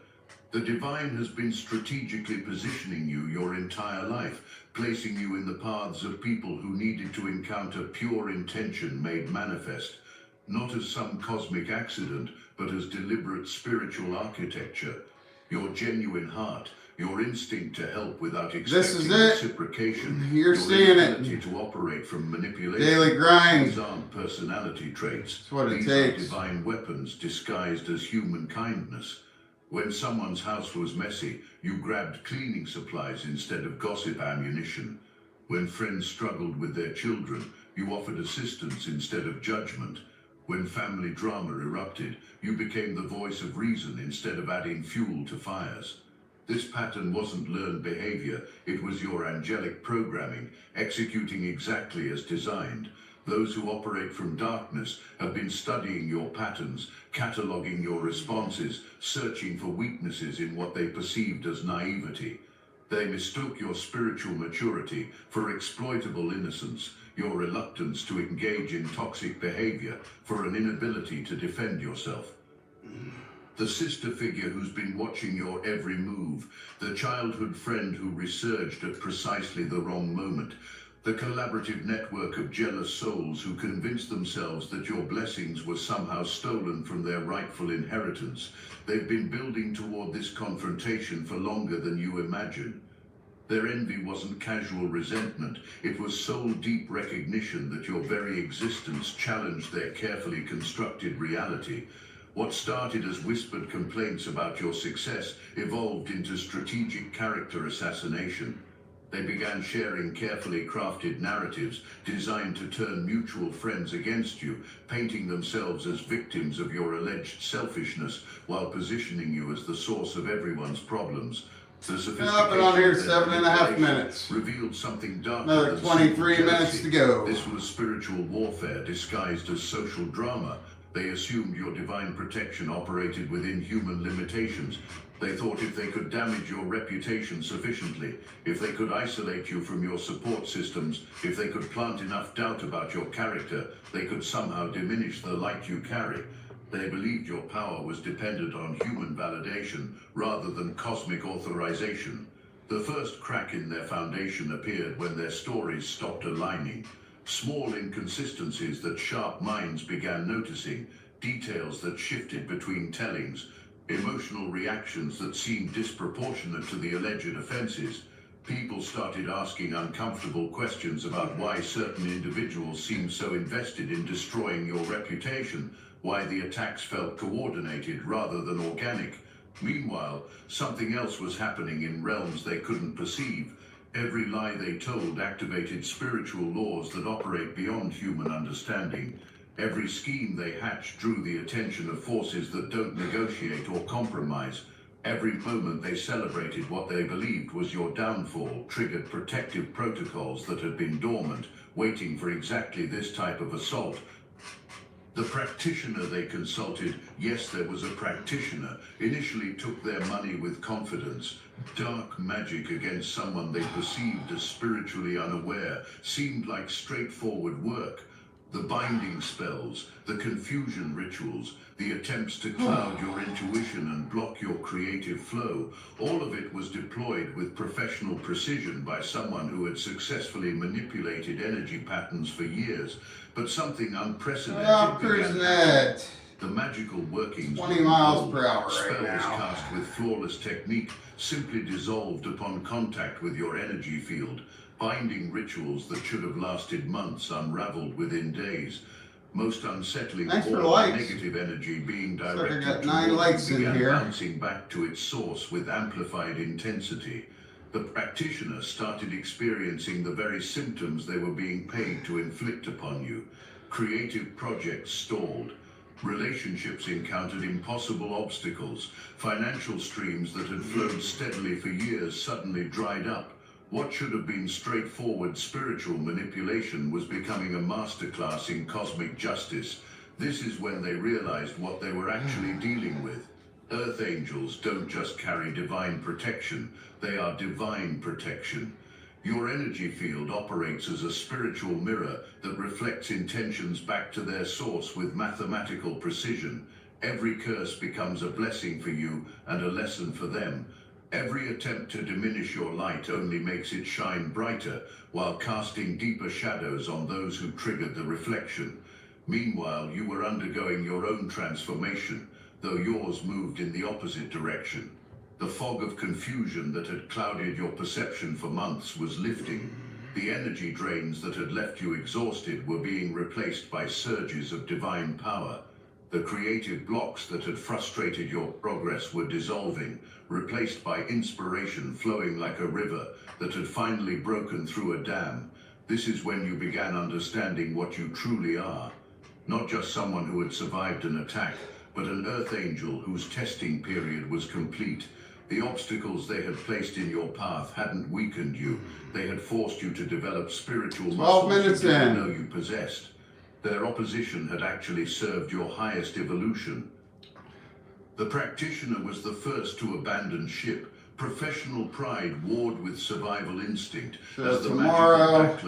The divine has been strategically positioning you your entire life, placing you in the paths of people who needed to encounter pure intention made manifest, not as some cosmic accident, but as deliberate spiritual architecture. Your genuine heart, your instinct to help without expecting reciprocation, You're your seeing ability to operate from manipulation. Daily grind. These aren't personality traits. That's what it These takes. are divine weapons disguised as human kindness. When someone's house was messy, you grabbed cleaning supplies instead of gossip ammunition. When friends struggled with their children, you offered assistance instead of judgment. When family drama erupted, you became the voice of reason instead of adding fuel to fires. This pattern wasn't learned behavior, it was your angelic programming, executing exactly as designed. Those who operate from darkness have been studying your patterns, cataloging your responses, searching for weaknesses in what they perceived as naivety. They mistook your spiritual maturity for exploitable innocence, your reluctance to engage in toxic behavior for an inability to defend yourself. The sister figure who's been watching your every move, the childhood friend who resurged at precisely the wrong moment, the collaborative network of jealous souls who convinced themselves that your blessings were somehow stolen from their rightful inheritance. They've been building toward this confrontation for longer than you imagine. Their envy wasn't casual resentment, it was soul-deep recognition that your very existence challenged their carefully constructed reality. What started as whispered complaints about your success evolved into strategic character assassination. They began sharing carefully crafted narratives designed to turn mutual friends against you, painting themselves as victims of your alleged selfishness while positioning you as the source of everyone's problems. The I've been on here 7.5 minutes. Revealed something darker. Another 23 minutes to go. This was spiritual warfare disguised as social drama. They assumed your divine protection operated within human limitations. They thought if they could damage your reputation sufficiently, if they could isolate you from your support systems, if they could plant enough doubt about your character, they could somehow diminish the light you carry. They believed your power was dependent on human validation rather than cosmic authorization. The first crack in their foundation appeared when their stories stopped aligning. Small inconsistencies that sharp minds began noticing, details that shifted between tellings, emotional reactions that seemed disproportionate to the alleged offenses. People started asking uncomfortable questions about why certain individuals seemed so invested in destroying your reputation, why the attacks felt coordinated rather than organic. Meanwhile, something else was happening in realms they couldn't perceive. Every lie they told activated spiritual laws that operate beyond human understanding. Every scheme they hatched drew the attention of forces that don't negotiate or compromise. Every moment they celebrated what they believed was your downfall, triggered protective protocols that had been dormant, waiting for exactly this type of assault. The practitioner they consulted, yes, there was a practitioner, initially took their money with confidence. Dark magic against someone they perceived as spiritually unaware seemed like straightforward work. The binding spells, the confusion rituals, the attempts to cloud your intuition and block your creative flow, all of it was deployed with professional precision by someone who had successfully manipulated energy patterns for years. But something unprecedented began to happen. The magical workings 20 miles per hour spells right now. cast with flawless technique simply dissolved upon contact with your energy field. Binding rituals that should have lasted months unraveled within days. Most unsettling Thanks for all likes. negative energy being Looks like I directed got 9 toward likes in began here. bouncing back to its source with amplified intensity. The practitioner started experiencing the very symptoms they were being paid to inflict upon you. Creative projects stalled. Relationships encountered impossible obstacles. Financial streams that had flowed steadily for years suddenly dried up. What should have been straightforward spiritual manipulation was becoming a masterclass in cosmic justice. This is when they realized what they were actually dealing with. Earth angels don't just carry divine protection, they are divine protection. Your energy field operates as a spiritual mirror that reflects intentions back to their source with mathematical precision. Every curse becomes a blessing for you and a lesson for them. Every attempt to diminish your light only makes it shine brighter, while casting deeper shadows on those who triggered the reflection. Meanwhile, you were undergoing your own transformation, though yours moved in the opposite direction. The fog of confusion that had clouded your perception for months was lifting. The energy drains that had left you exhausted were being replaced by surges of divine power. The creative blocks that had frustrated your progress were dissolving, replaced by inspiration flowing like a river that had finally broken through a dam. This is when you began understanding what you truly are. Not just someone who had survived an attack, but an Earth Angel whose testing period was complete. The obstacles they had placed in your path hadn't weakened you. They had forced you to develop spiritual muscles you didn't know you possessed. Their opposition had actually served your highest evolution. The practitioner was the first to abandon ship. Professional pride warred with survival instinct as the magical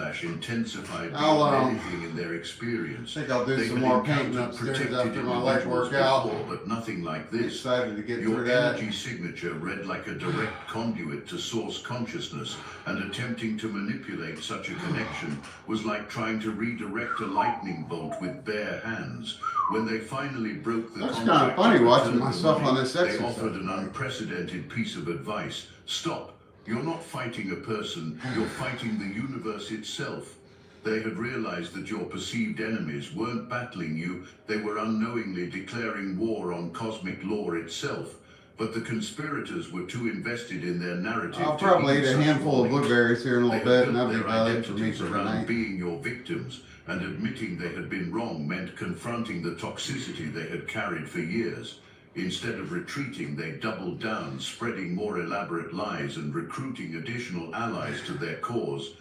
backlash intensified beyond anything in their experience. I think I'll do some more painting upstairs after my leg workout. But nothing like this. Excited to get Your through that. energy signature read like a direct conduit to source consciousness, and attempting to manipulate such a connection was like trying to redirect a lightning bolt with bare hands. When they finally broke the That's contract, kind of funny watching myself on this they exercise. offered an unprecedented piece of advice. Stop. You're not fighting a person, you're fighting the universe itself. They had realized that your perceived enemies weren't battling you, they were unknowingly declaring war on cosmic law itself. But the conspirators were too invested in their narrative. I'll probably eat a handful of blueberries here in a little bit, and that'll be their about it for me identities for around tonight. being your victims, and admitting they had been wrong meant confronting the toxicity they had carried for years. Instead of retreating, they doubled down, spreading more elaborate lies and recruiting additional allies to their cause.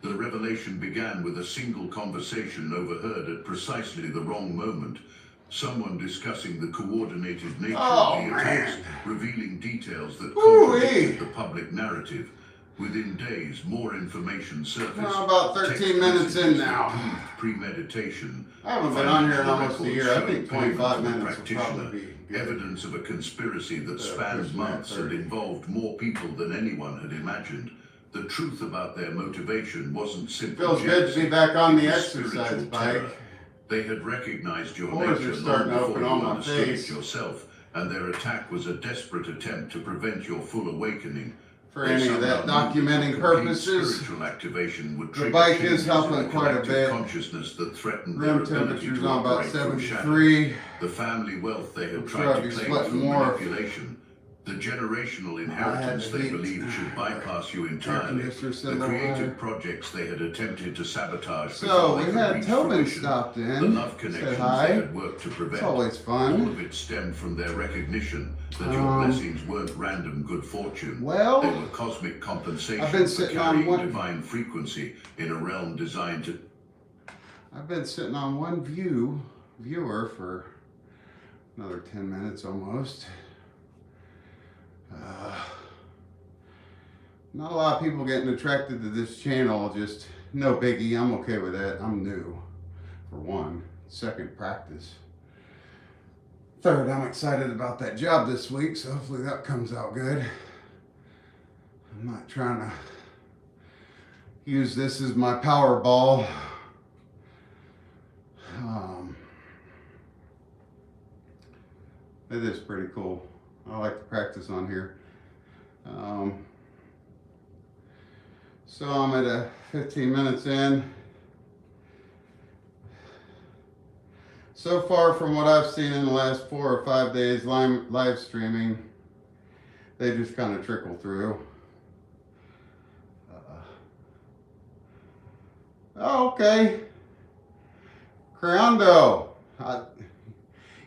The revelation began with a single conversation overheard at precisely the wrong moment. Someone discussing the coordinated nature of the attacks, revealing details that contradicted the public narrative. Within days, more information surfaced. Well, about 13 minutes in now. Premeditation. I haven't been on here in almost a year. I think 25 minutes will probably be good. Evidence of a conspiracy that spanned months and involved more people than anyone had imagined. The truth about their motivation wasn't simply Feels good to be back on the exercise spiritual bike. terror. They had recognized your Pores nature are starting to long open before on you my understood face. it yourself, and their attack was a desperate attempt to prevent your full awakening. For any of that documenting purposes, Spiritual activation would the trigger bike is changes in helping the quite a collective bit. consciousness that threatened Room their ability temperature's to on about operate from shadow. 73. The family wealth they had I'm tried sure I'll to be claim sweating through more. manipulation. The generational inheritance they believed should bypass you entirely. The creative projects they had attempted to sabotage. So we before they had could reach Tobin fruition. stopped in, The love said connections hi. they had worked to prevent. It's always All fun. of it stemmed from their recognition that your blessings weren't random good fortune. Well, They were cosmic compensation I've been for sitting on carrying one- divine frequency in a realm designed to. I've been sitting on one viewer for another 10 minutes almost. Not a lot of people getting attracted to this channel, just no biggie. I'm okay with that. I'm new, for one. Second, practice. Third, I'm excited about that job this week, so hopefully that comes out good. I'm not trying to use this as my power ball. It is pretty cool. I like to practice on here. So I'm at a 15 minutes in. So far from what I've seen in the last 4 or 5 days live streaming, they just kind of trickle through. Oh, okay. Creando.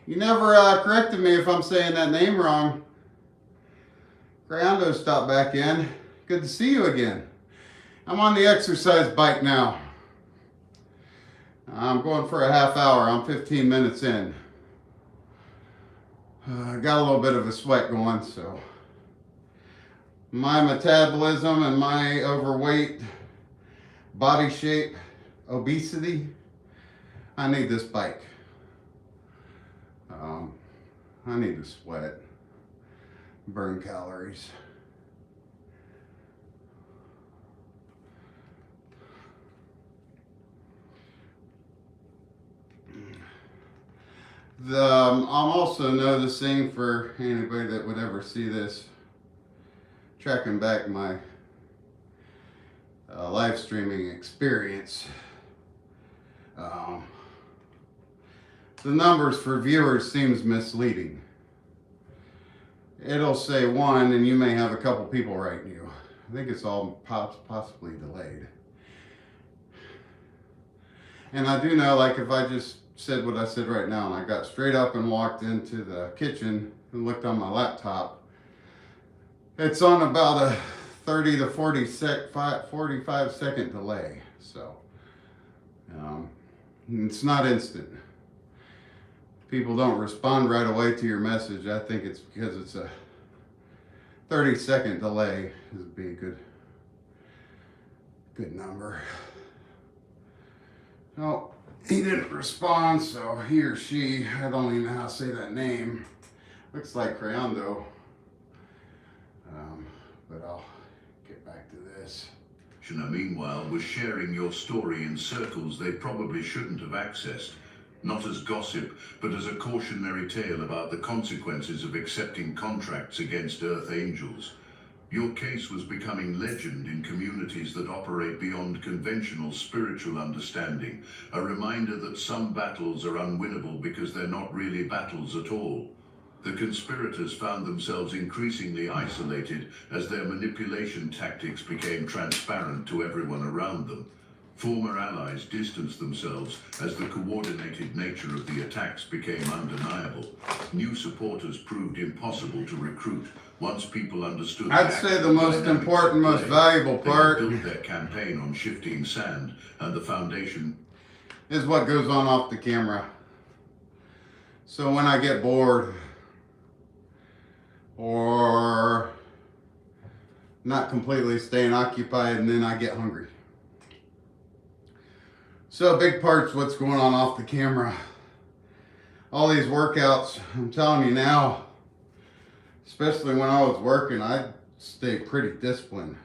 You never corrected me if I'm saying that name wrong. Creando stopped back in. Good to see you again. I'm on the exercise bike now. I'm going for a half hour. I'm 15 minutes in. Got a little bit of a sweat going, so my metabolism and my overweight body shape, obesity, I need this bike. I need to sweat, burn calories. I'm also noticing, for anybody that would ever see this, tracking back my live streaming experience, the numbers for viewers seems misleading. It'll say 1 and you may have a couple people writing you. I think it's all possibly delayed. And I do know, like, if I just said what I said right now and I got straight up and walked into the kitchen and looked on my laptop, it's on about a 30 to 45 second delay. So it's not instant. People don't respond right away to your message. I think it's because it's a 30-second delay. Would be a good number. Oh, he didn't respond, so he or she, I don't even know how to say that name. Looks like Crayando. But I'll get back to this. Meanwhile, was sharing your story in circles they probably shouldn't have accessed. Not as gossip, but as a cautionary tale about the consequences of accepting contracts against Earth Angels. Your case was becoming legend in communities that operate beyond conventional spiritual understanding, a reminder that some battles are unwinnable because they're not really battles at all. The conspirators found themselves increasingly isolated as their manipulation tactics became transparent to everyone around them. Former allies distanced themselves as the coordinated nature of the attacks became undeniable. New supporters proved impossible to recruit once people understood. I'd say the most important, most valuable part they built their campaign on shifting sand, and the foundation is what goes on off the camera. So when I get bored or not completely staying occupied, and then I get hungry. So a big part's what's going on off the camera. All these workouts, I'm telling you now, especially when I was working, I stayed pretty disciplined.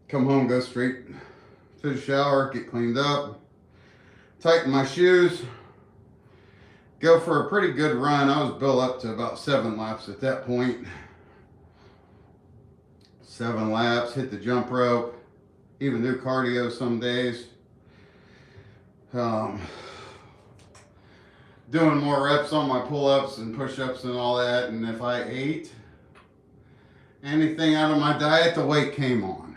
Come home, go straight to the shower, get cleaned up, tighten my shoes, go for a pretty good run. I was built up to about 7 laps at that point. 7 laps, hit the jump rope, even do cardio some days. Doing more reps on my pull-ups and push-ups and all that. And if I ate anything out of my diet, the weight came on.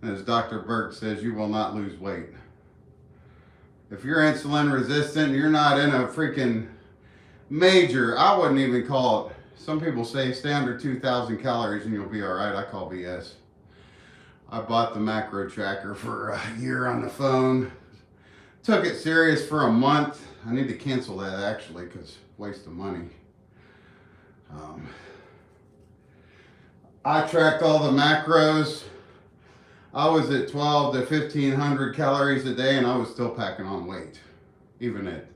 As Dr. Berg says, you will not lose weight. If you're insulin resistant, you're not in a freaking major, I wouldn't even call it, some people say stay under 2,000 calories and you'll be all right. I call BS. I bought the macro tracker for a year on the phone. Took it serious for a month. I need to cancel that actually because waste of money. I tracked all the macros. I was at 12 to 1,500 calories a day and I was still packing on weight, even at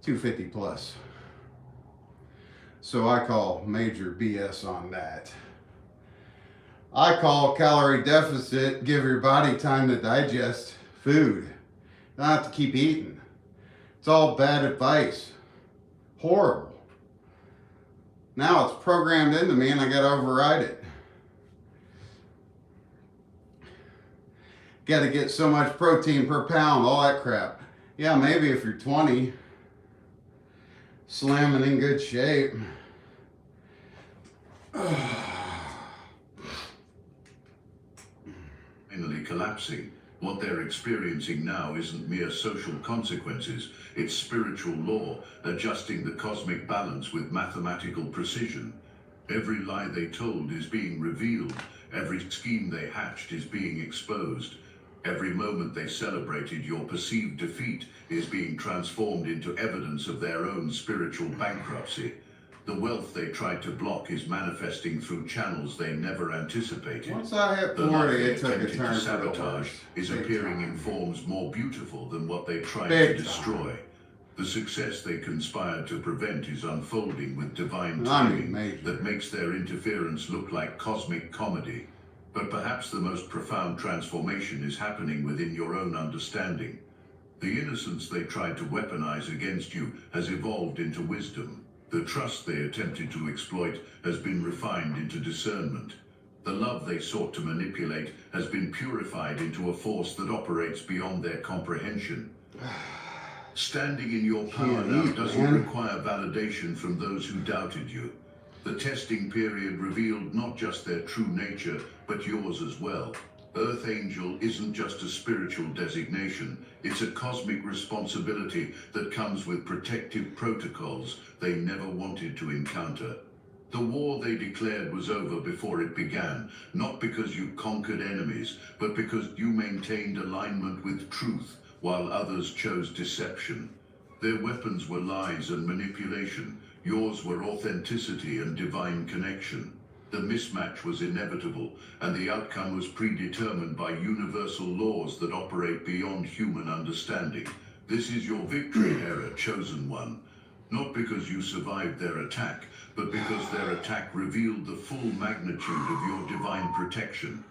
250 plus. So I call major BS on that. I call calorie deficit, give your body time to digest food. Not have to keep eating. It's all bad advice. Horrible. Now it's programmed into me and I gotta override it. Gotta get so much protein per pound, all that crap. Yeah, maybe if you're 20, slim and in good shape. Finally collapsing. What they're experiencing now isn't mere social consequences, it's spiritual law, adjusting the cosmic balance with mathematical precision. Every lie they told is being revealed, every scheme they hatched is being exposed. Every moment they celebrated your perceived defeat is being transformed into evidence of their own spiritual bankruptcy. The wealth they tried to block is manifesting through channels they never anticipated. Once I hit The life 40, they it took a attempted turn to for the sabotage worse. is Big appearing time. in forms more beautiful than what they tried Big to destroy. The success they conspired to prevent is unfolding with divine I mean, timing major. that makes their interference look like cosmic comedy. But perhaps the most profound transformation is happening within your own understanding. The innocence they tried to weaponize against you has evolved into wisdom. The trust they attempted to exploit has been refined into discernment. The love they sought to manipulate has been purified into a force that operates beyond their comprehension. Standing in your power Can't now eat, doesn't man. require validation from those who doubted you. The testing period revealed not just their true nature, but yours as well. Earth Angel isn't just a spiritual designation, it's a cosmic responsibility that comes with protective protocols they never wanted to encounter. The war they declared was over before it began, not because you conquered enemies, but because you maintained alignment with truth while others chose deception. Their weapons were lies and manipulation. Yours were authenticity and divine connection. The mismatch was inevitable, and the outcome was predetermined by universal laws that operate beyond human understanding. This is your victory era, chosen one. Not because you survived their attack, but because their attack revealed the full magnitude of your divine protection.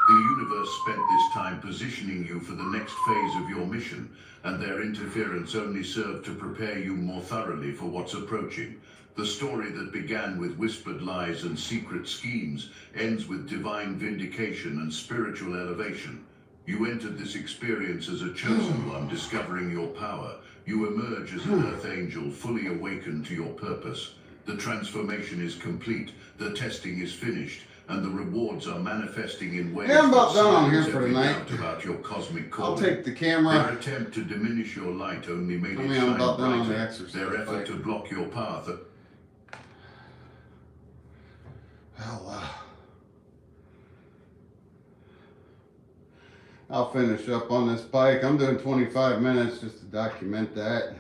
The universe spent this time positioning you for the next phase of your mission, and their interference only served to prepare you more thoroughly for what's approaching. The story that began with whispered lies and secret schemes ends with divine vindication and spiritual elevation. You entered this experience as a chosen one, discovering your power. You emerge as an Earth Angel, fully awakened to your purpose. The transformation is complete, the testing is finished, and the rewards are manifesting in ways Yeah, I'm about that done on here silence for every tonight. doubt about your cosmic I'll calling. take the Their camera. attempt to diminish your light only made it I'm shine about done on the brighter. exercise Their effort bike. to block your path. I'll finish up on this bike. I'm doing 25 minutes just to document that.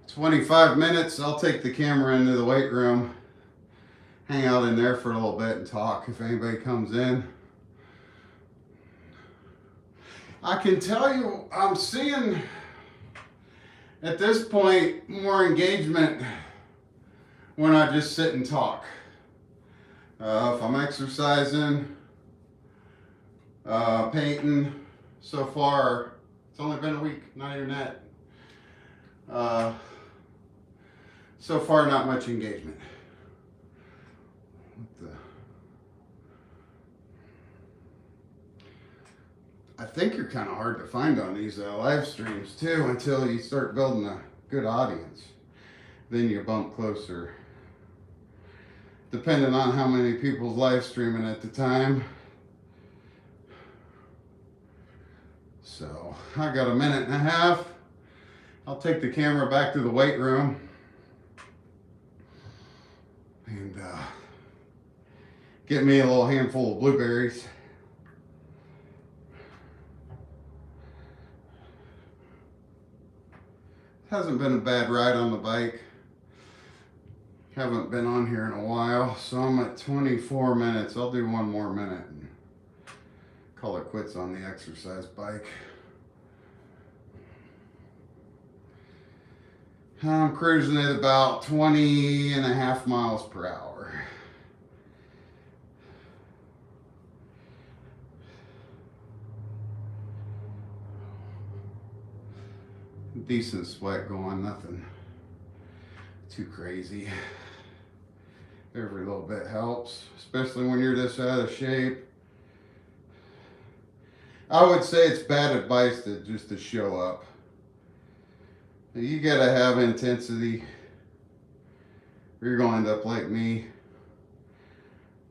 25 minutes, I'll take the camera into the weight room, hang out in there for a little bit and talk if anybody comes in. I can tell you, I'm seeing at this point more engagement when I just sit and talk. If I'm exercising, painting, so far, it's only been a week, not even that. So far, not much engagement. I think you're kind of hard to find on these live streams too until you start building a good audience. Then you bump closer. Depending on how many people's live streaming at the time. So I got a minute and a half. I'll take the camera back to the weight room and get me a little handful of blueberries. Hasn't been a bad ride on the bike. Haven't been on here in a while, so I'm at 24 minutes. I'll do one more minute and call it quits on the exercise bike. I'm cruising at about 20.5 miles per hour. Decent sweat going, nothing too crazy. Every little bit helps, especially when you're this out of shape. I would say it's bad advice to show up. You gotta have intensity, or you're gonna end up like me,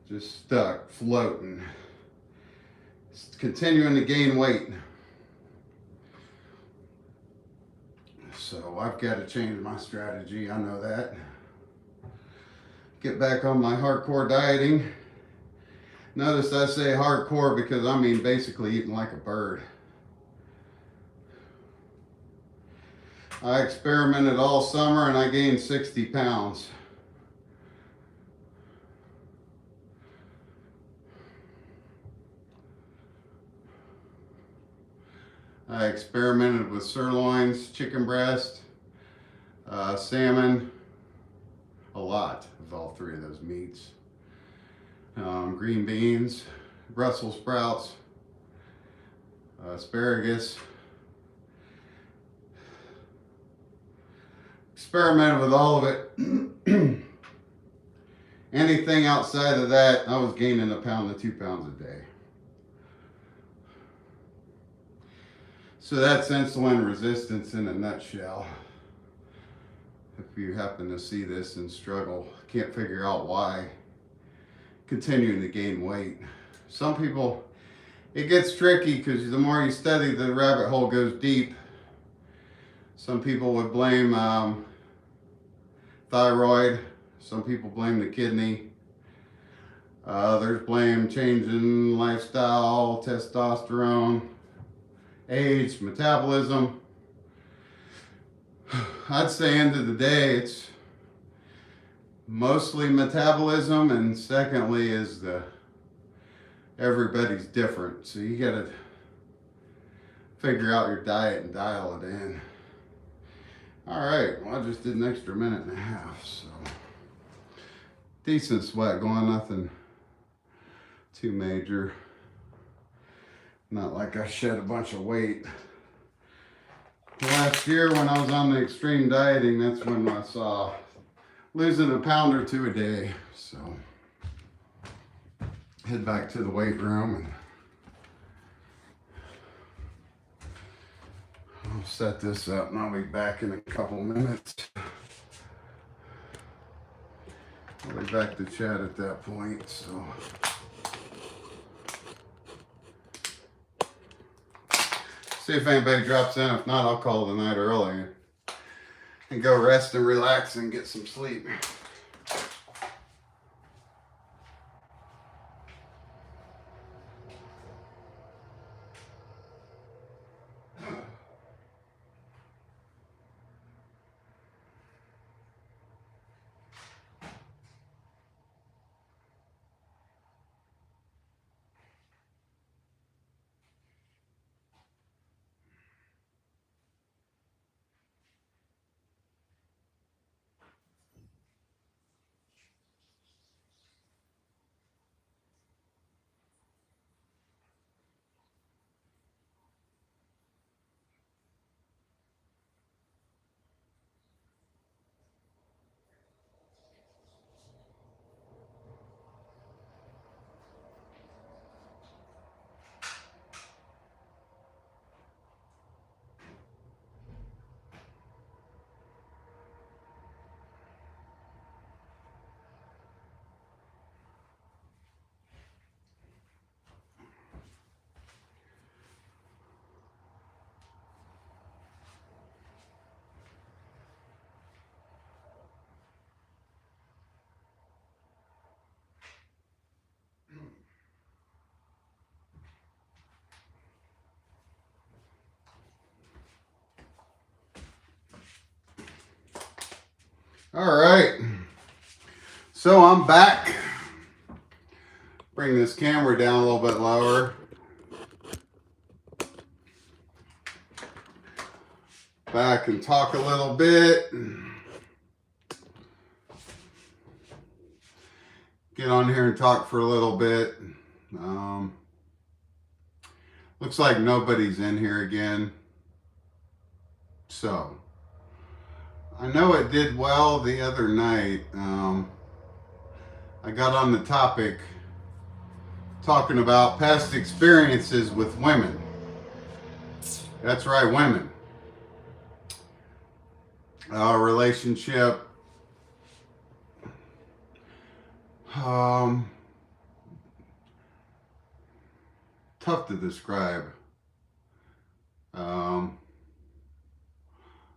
just stuck, floating, continuing to gain weight. So I've got to change my strategy, I know that. Get back on my hardcore dieting. Notice I say hardcore because I mean basically eating like a bird. I experimented all summer and I gained 60 pounds. I experimented with sirloins, chicken breast, salmon, a lot of all three of those meats. Green beans, Brussels sprouts, asparagus. Experimented with all of it. Anything outside of that, I was gaining 1 pound to 2 pounds a day. So that's insulin resistance in a nutshell. If you happen to see this and struggle, can't figure out why, continuing to gain weight. Some people, it gets tricky because the more you study, the rabbit hole goes deep. Some people would blame thyroid. Some people blame the kidney. Others blame change in lifestyle, testosterone, age, metabolism. I'd say end of the day, it's mostly metabolism, and secondly is everybody's different. So you gotta figure out your diet and dial it in. All right, well, I just did an extra 1.5 minutes, so decent sweat going, nothing too major. Not like I shed a bunch of weight. Last year when I was on the extreme dieting, that's when I saw losing 1 pound or 2 a day. So head back to the weight room and I'll set this up and I'll be back in a couple minutes. I'll be back to chat at that point, so. See if anybody drops in. If not, I'll call the night early and go rest and relax and get some sleep. All right, so I'm back. Bring this camera down a little bit lower. Back and talk a little bit. Get on here and talk for a little bit. Looks like nobody's in here again. So, I know it did well the other night. I got on the topic talking about past experiences with women. That's right, women. Relationship. Tough to describe.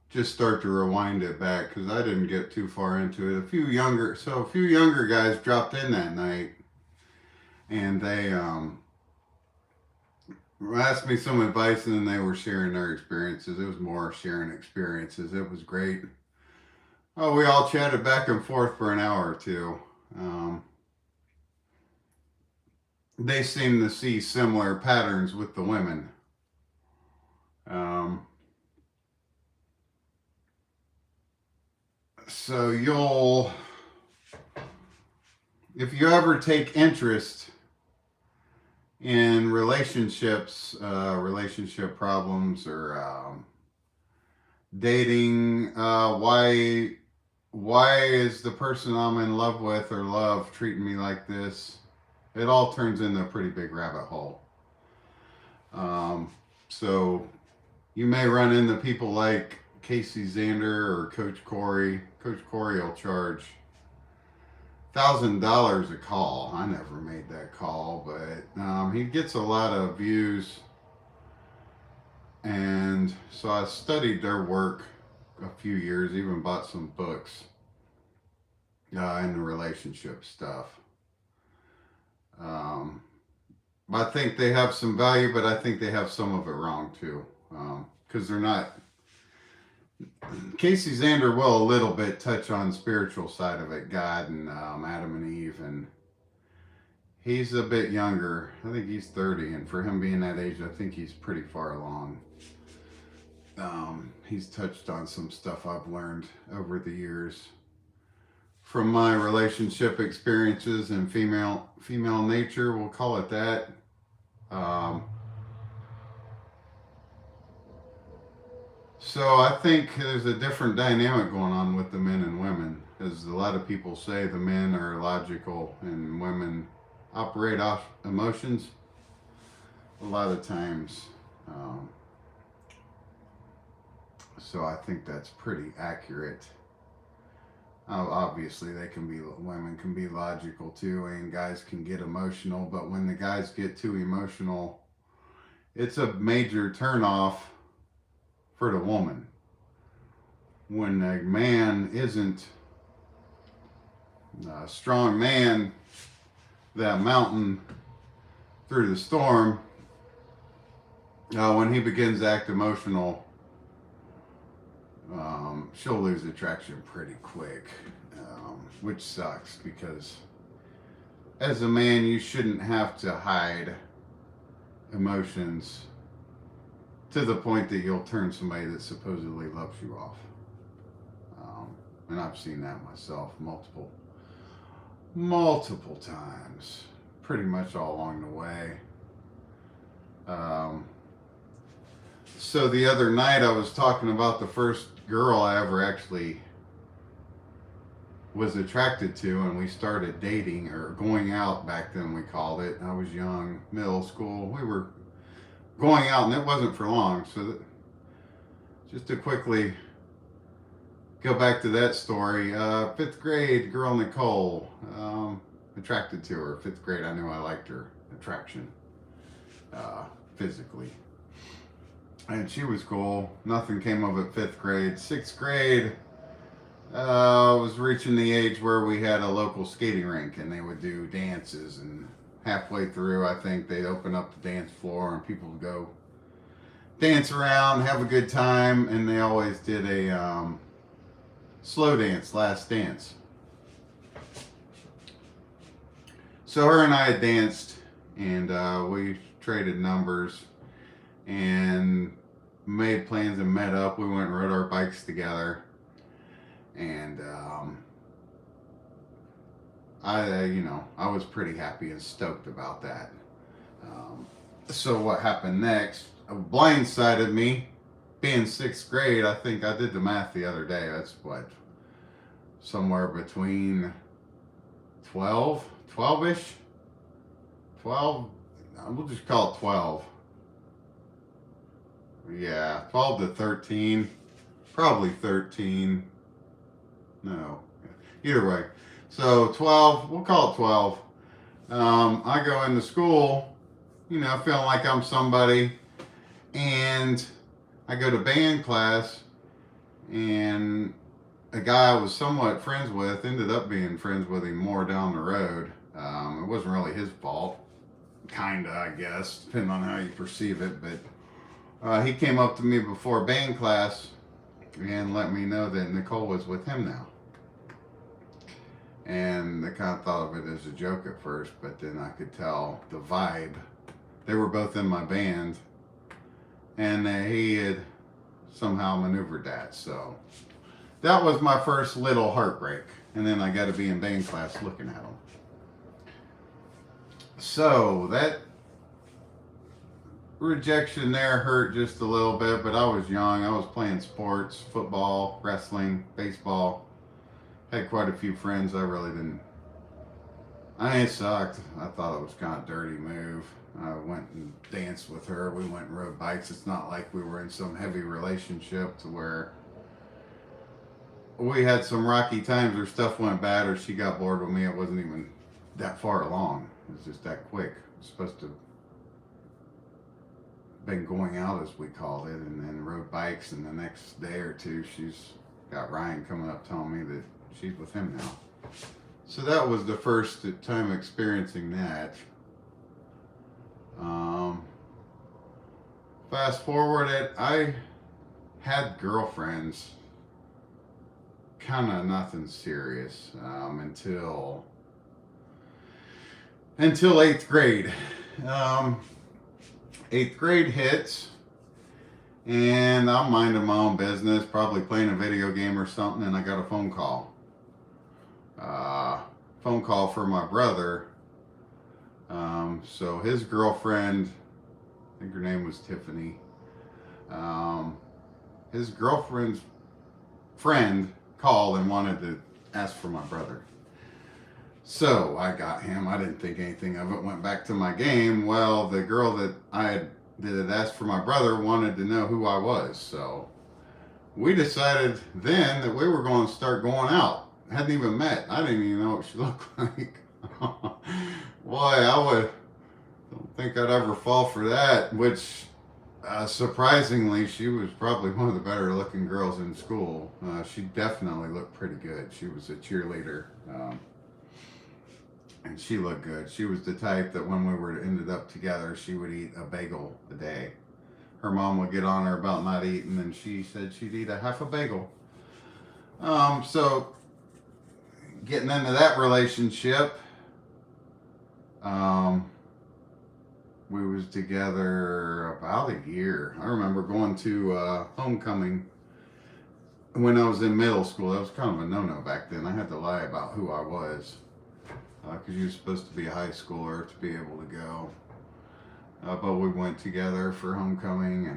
Just start to rewind it back because I didn't get too far into it. A few younger guys dropped in that night, and they asked me some advice, and then they were sharing their experiences. It was more sharing experiences. It was great. Oh, we all chatted back and forth for an hour or two. Um, they seem to see similar patterns with the women. Um, so if you ever take interest in relationships, relationship problems, or dating, why is the person I'm in love with or love treating me like this? It all turns into a pretty big rabbit hole. So you may run into people like Casey Zander or Coach Corey. Coach Corey will charge $1,000 a call. I never made that call, but he gets a lot of views, and so I studied their work a few years. Even bought some books in the relationship stuff. I think they have some value, but I think they have some of it wrong too, because they're not. Casey Zander will a little bit touch on spiritual side of it, God and Adam and Eve, and he's a bit younger. I think he's 30, and for him being that age, I think he's pretty far along. He's touched on some stuff I've learned over the years from my relationship experiences and female nature, we'll call it that. So I think there's a different dynamic going on with the men and women. As a lot of people say, the men are logical and women operate off emotions. A lot of times. So I think that's pretty accurate. Obviously, women can be logical too, and guys can get emotional. But when the guys get too emotional, it's a major turnoff for the woman. When a man isn't a strong man, that mountain through the storm, when he begins to act emotional, she'll lose attraction pretty quick, which sucks because as a man, you shouldn't have to hide emotions to the point that you'll turn somebody that supposedly loves you off. And I've seen that myself multiple times, pretty much all along the way. So the other night I was talking about the first girl I ever actually was attracted to, and we started dating or going out back then, we called it. I was young, middle school. We were going out, and it wasn't for long. So just to quickly go back to that story, 5th grade girl Nicole, attracted to her. 5th grade, I knew I liked her attraction physically. And she was cool. Nothing came of it 5th grade. 6th grade, was reaching the age where we had a local skating rink and they would do dances, and halfway through, I think they'd open up the dance floor and people would go dance around, have a good time, and they always did a slow dance, last dance. So her and I had danced, and we traded numbers and made plans and met up. We went and rode our bikes together, and I was pretty happy and stoked about that. So what happened next blindsided me. Being 6th grade, I think I did the math the other day. That's what, somewhere between 12-ish? 12, we'll just call it 12. Yeah, 12 to 13, probably 13. No, either way. So 12, we'll call it 12. I go into school, feeling like I'm somebody, and I go to band class, and a guy I was somewhat friends with ended up being friends with him more down the road. It wasn't really his fault. kinda, I guess, depending on how you perceive it. But he came up to me before band class and let me know that Nicole was with him now. And I kind of thought of it as a joke at first, but then I could tell the vibe. They were both in my band, and he had somehow maneuvered that. So that was my first little heartbreak. And then I got to be in band class looking at him. So that rejection there hurt just a little bit, but I was young. I was playing sports, football, wrestling, baseball. Had quite a few friends. I ain't sucked. I thought it was kind of a dirty move. I went and danced with her. We went and rode bikes. It's not like we were in some heavy relationship to where we had some rocky times or stuff went bad or she got bored with me. It wasn't even that far along. It was just that quick. It was supposed to have been going out, as we called it, and then rode bikes, and the next day or two she's got Ryan coming up telling me that she's with him now. So that was the first time experiencing that. Fast forward it, I had girlfriends, kind of nothing serious, until 8th grade. 8th grade hits, and I'm minding my own business, probably playing a video game or something, and I got a phone call. Phone call for my brother. So his girlfriend, I think her name was Tiffany, his girlfriend's friend called and wanted to ask for my brother. So I got him. I didn't think anything of it. Went back to my game. Well, the girl that had asked for my brother wanted to know who I was. So we decided then that we were going to start going out. Hadn't even met. I didn't even know what she looked like. Boy, don't think I'd ever fall for that. Which, surprisingly, she was probably one of the better looking girls in school. She definitely looked pretty good. She was a cheerleader. And she looked good. She was the type that when we were ended up together, she would eat a bagel a day. Her mom would get on her about not eating, and she said she'd eat a half a bagel. So getting into that relationship, we was together about a year. I remember going to homecoming when I was in middle school. That was kind of a no-no back then. I had to lie about who I was. Because you were supposed to be a high schooler to be able to go. But we went together for homecoming,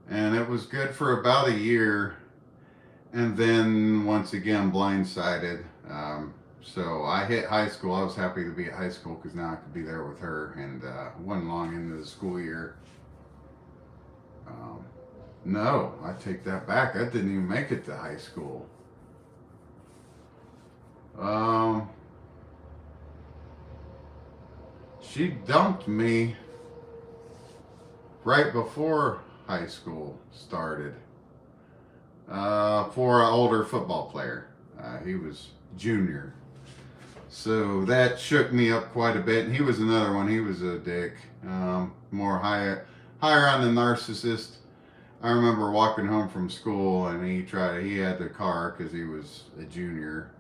and it was good for about a year, and then once again blindsided. So I hit high school. I was happy to be at high school because now I could be there with her, and wasn't long into the school year. No, I take that back. I didn't even make it to high school. She dumped me right before high school started, for an older football player. He was junior. So that shook me up quite a bit. And he was another one. He was a dick. More higher on the narcissist. I remember walking home from school and he had the car because he was a junior.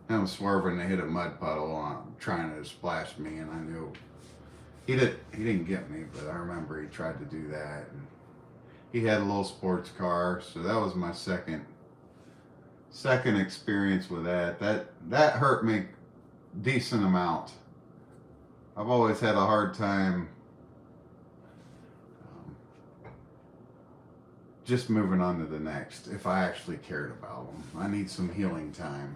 Him swerving to hit a mud puddle, trying to splash me, and I knew he didn't get me, but I remember he tried to do that. And he had a little sports car, so that was my second experience with that. That hurt me decent amount. I've always had a hard time just moving on to the next if I actually cared about them. I need some healing time.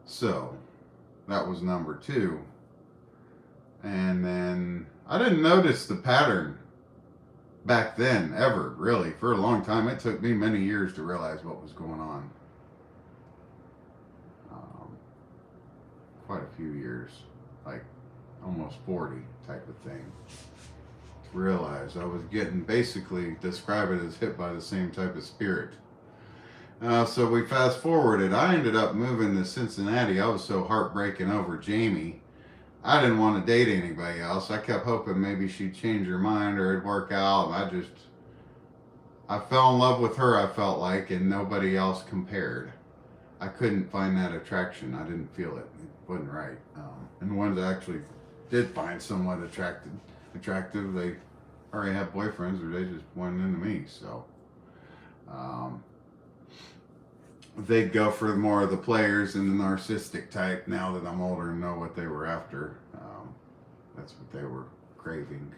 So that was number 2. And then I didn't notice the pattern back then, ever, really. For a long time, it took me many years to realize what was going on. Quite a few years, like almost 40 type of thing, to realize I was getting, basically describe it as hit by the same type of spirit. So we fast forwarded. I ended up moving to Cincinnati. I was so heartbreaking over Jamie. I didn't want to date anybody else. I kept hoping maybe she'd change her mind or it'd work out. And I fell in love with her, I felt like, and nobody else compared. I couldn't find that attraction. I didn't feel it. It wasn't right. And the ones I actually did find somewhat attractive, they already have boyfriends or they just weren't into me. So they'd go for more of the players and the narcissistic type now that I'm older and know what they were after. That's what they were craving.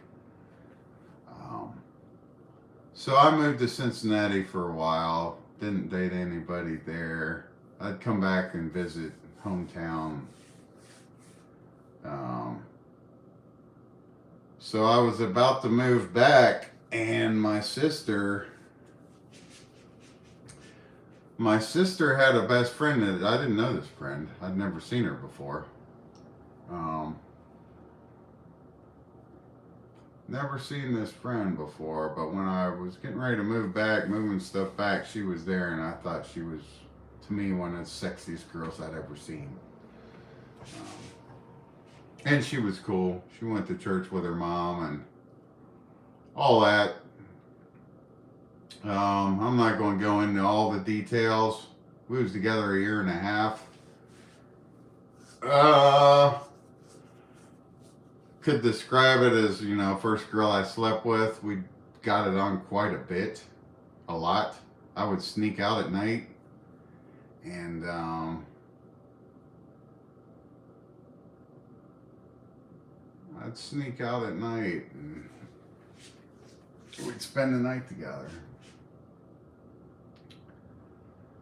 So I moved to Cincinnati for a while. Didn't date anybody there. I'd come back and visit hometown. So I was about to move back, and my sister had a best friend that I didn't know this friend. I'd never seen her before. Never seen this friend before, but when I was getting ready to move back, moving stuff back, she was there, and I thought she was, to me, one of the sexiest girls I'd ever seen. And she was cool. She went to church with her mom and all that. I'm not going to go into all the details. We was together a year and a half. Could describe it as, first girl I slept with. We got it on quite a bit. A lot. I would sneak out at night and I'd sneak out at night and we'd spend the night together.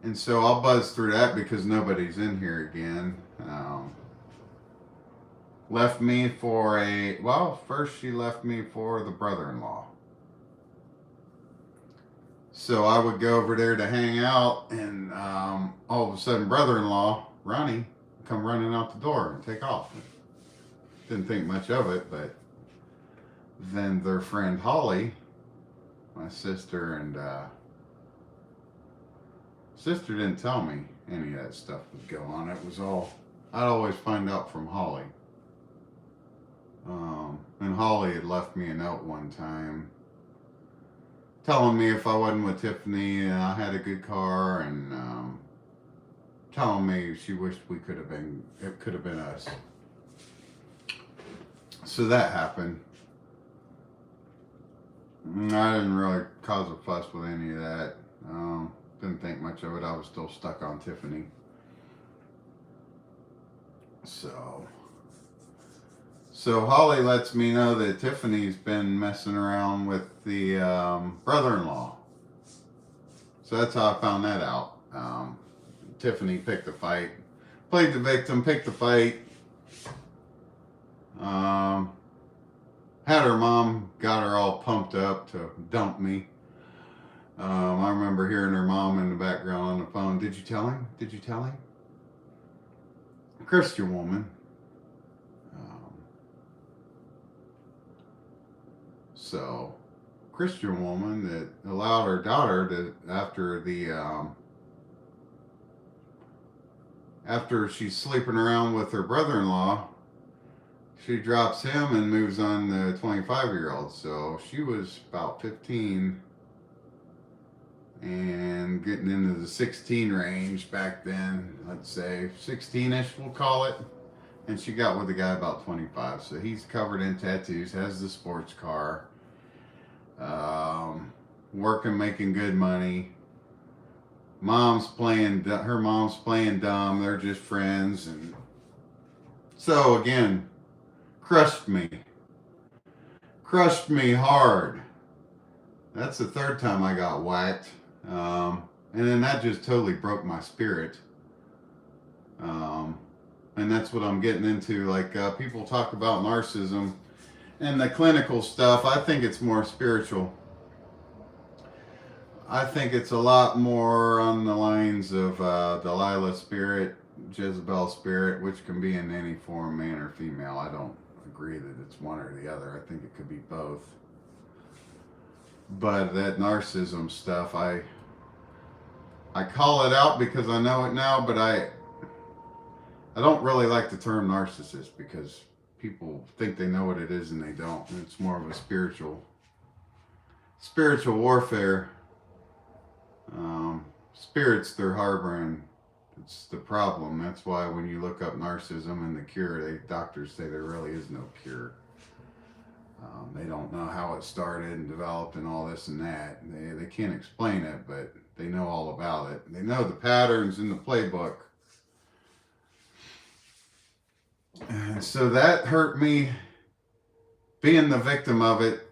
And so I'll buzz through that because nobody's in here again. Left me for first she left me for the brother-in-law. So I would go over there to hang out, and all of a sudden brother-in-law, Ronnie, come running out the door and take off. Didn't think much of it, but then their friend Holly, my sister, and sister didn't tell me any of that stuff would go on. It was all, I'd always find out from Holly. And Holly had left me a note one time telling me if I wasn't with Tiffany, I had a good car, and telling me she wished it could have been us. So that happened. I didn't really cause a fuss with any of that. Didn't think much of it. I was still stuck on Tiffany. So Holly lets me know that Tiffany's been messing around with the brother-in-law. So that's how I found that out. Tiffany picked a fight. Played the victim, picked the fight. Had her mom, got her all pumped up to dump me. I remember hearing her mom in the background on the phone. Did you tell him? Did you tell him? Christian woman. So, Christian woman that allowed her daughter to, after she's sleeping around with her brother-in-law, she drops him and moves on the 25-year-old. So she was about 15 and getting into the 16 range back then, let's say 16-ish we'll call it. And she got with a guy about 25. So he's covered in tattoos, has the sports car, working, making good money. Her mom's playing dumb. They're just friends. And so again, crushed me hard. That's the third time I got whacked. And then that just totally broke my spirit. And that's what I'm getting into. Like, people talk about narcissism and the clinical stuff. I think it's more spiritual. I think it's a lot more on the lines of Delilah spirit, Jezebel spirit, which can be in any form, man or female. I don't agree that it's one or the other. I think it could be both. But that narcissism stuff, I I call it out because I know it now, but I don't really like the term narcissist because people think they know what it is and they don't. And it's more of a spiritual warfare. Spirits they're harboring. It's the problem. That's why when you look up narcissism and the cure, doctors say there really is no cure. They don't know how it started and developed and all this and that. They can't explain it, but they know all about it. They know the patterns in the playbook. And so that hurt me being the victim of it.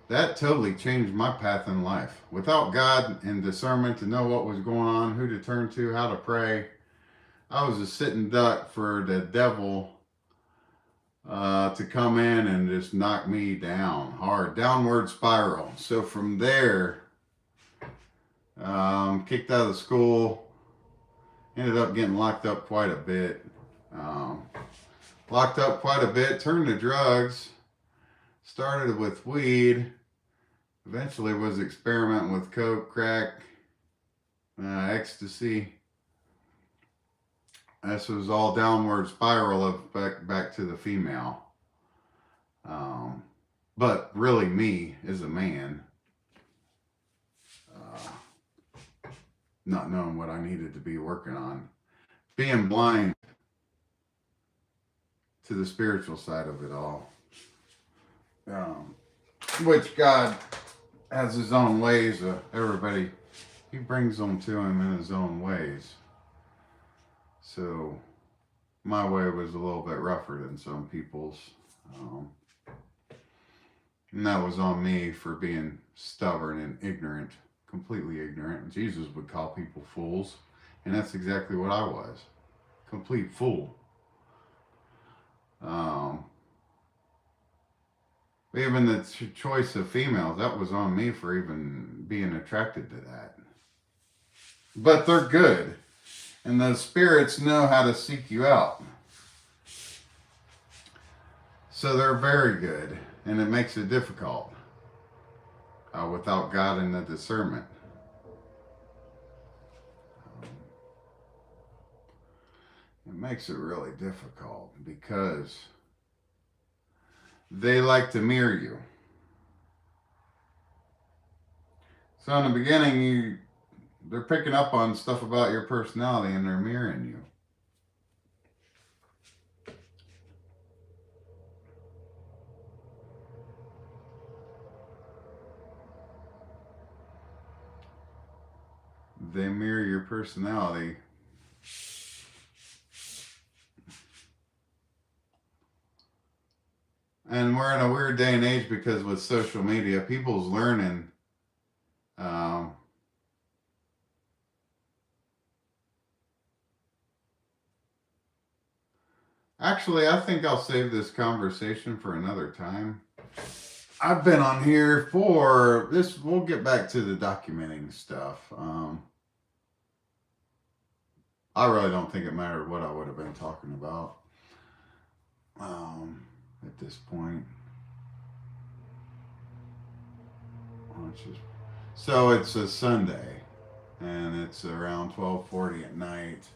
That totally changed my path in life. Without God and discernment to know what was going on, who to turn to, how to pray, I was a sitting duck for the devil to come in and just knock me down hard, downward spiral. So from there, kicked out of school, ended up getting locked up quite a bit. Turned to drugs, started with weed, eventually was experimenting with coke, crack, ecstasy. This was all downward spiral of back to the female. But really me as a man, not knowing what I needed to be working on, being blind to the spiritual side of it all, which God has his own ways. Everybody, he brings them to him in his own ways. So my way was a little bit rougher than some people's. And that was on me for being stubborn and ignorant, completely ignorant. Jesus would call people fools, and that's exactly what I was. Complete fool. Even the choice of females, that was on me for even being attracted to that. But they're good. And those spirits know how to seek you out. So they're very good. And it makes it difficult. Without God and the discernment. It makes it really difficult because they like to mirror you. So in the beginning, they're picking up on stuff about your personality and they're mirroring you. They mirror your personality. And we're in a weird day and age because with social media, people's learning. Actually, I think I'll save this conversation for another time. I've been on here for this. We'll get back to the documenting stuff. I really don't think it mattered what I would have been talking about at this point. So it's a Sunday, and it's around 12:40 at night.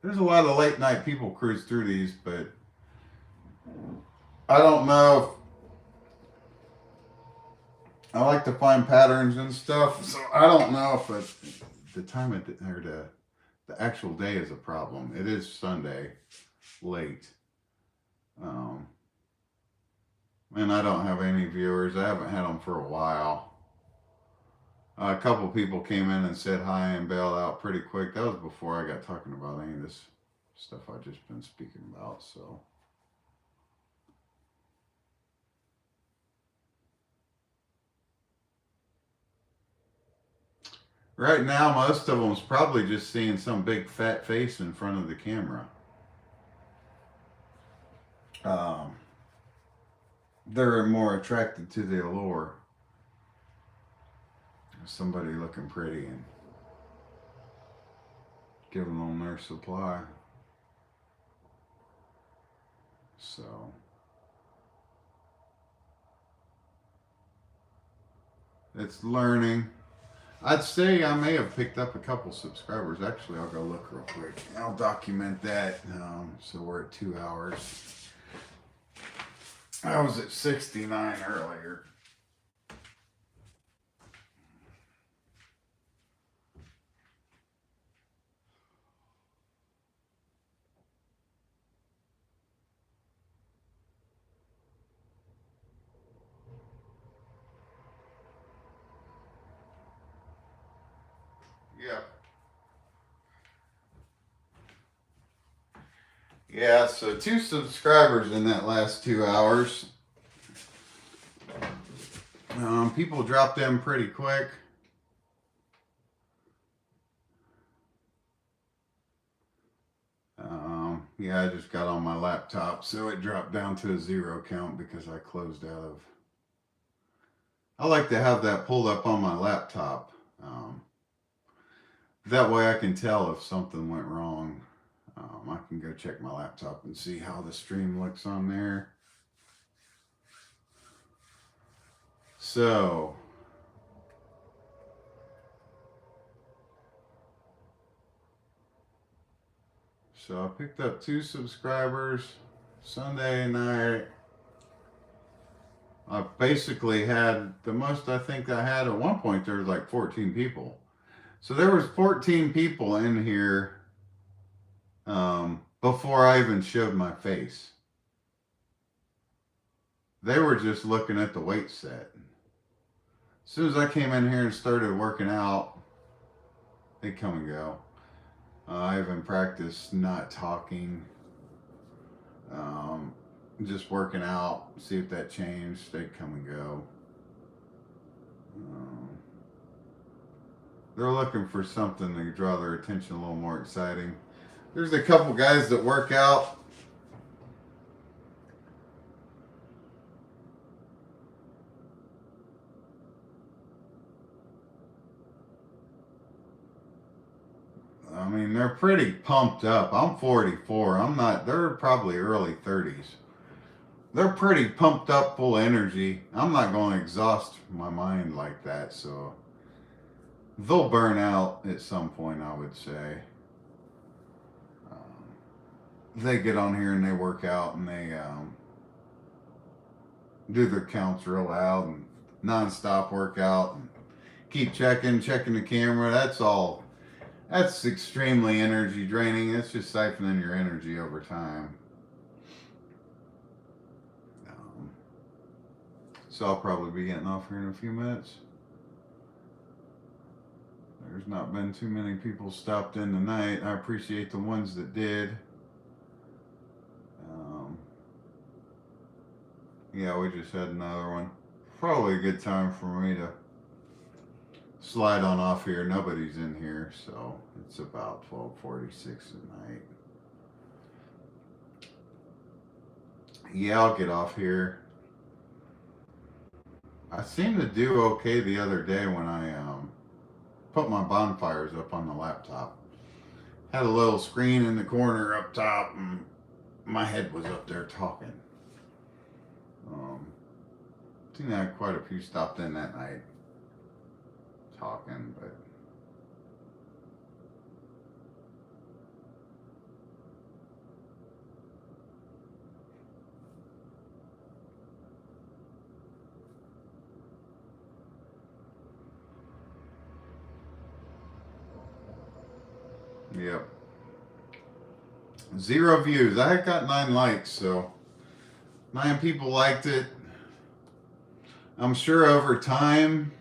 There's a lot of late night people cruise through these, but I don't know. I like to find patterns and stuff, so I don't know if the time of or the actual day is a problem. It is Sunday, late, and I don't have any viewers. I haven't had them for a while. A couple people came in and said hi and bailed out pretty quick. That was before I got talking about any of this stuff I've just been speaking about. So, right now, most of them's probably just seeing some big fat face in front of the camera. They're more attracted to the allure. Somebody looking pretty and giving them their supply. So it's learning. I'd say I may have picked up a couple subscribers. Actually, I'll go look real quick. I'll document that. So we're at 2 hours. I was at 69 earlier. Yeah. Yeah, so 2 subscribers in that last 2 hours. People dropped in pretty quick. Yeah, I just got on my laptop, so it dropped down to a 0 count because I closed out of. I like to have that pulled up on my laptop. That way I can tell if something went wrong. I can go check my laptop and see how the stream looks on there. So I picked up 2 subscribers Sunday night. I basically had the most I think I had at one point. There was like 14 people. So there was 14 people in here before I even showed my face. They were just looking at the weight set. As soon as I came in here and started working out, they come and go. I even practiced not talking, just working out, see if that changed. They come and go. They're looking for something to draw their attention a little more exciting. There's a couple guys that work out. I mean, they're pretty pumped up. I'm 44. I'm not, they're probably early 30s. They're pretty pumped up, full of energy. I'm not going to exhaust my mind like that, so they'll burn out at some point, I would say. They get on here and they work out and they do their counts real loud and non-stop workout and keep checking the camera. That's all. That's extremely energy draining. It's just siphoning your energy over time. So I'll probably be getting off here in a few minutes. There's not been too many people stopped in tonight. I appreciate the ones that did. Yeah, we just had another one. Probably a good time for me to slide on off here. Nobody's in here, so it's about 12:46 at night. Yeah, I'll get off here. I seemed to do okay the other day when I put my bonfires up on the laptop. Had a little screen in the corner up top, and my head was up there talking. I think I had quite a few stopped in that night talking, but yep. 0 views. I had got 9 likes, so 9 people liked it. I'm sure over time,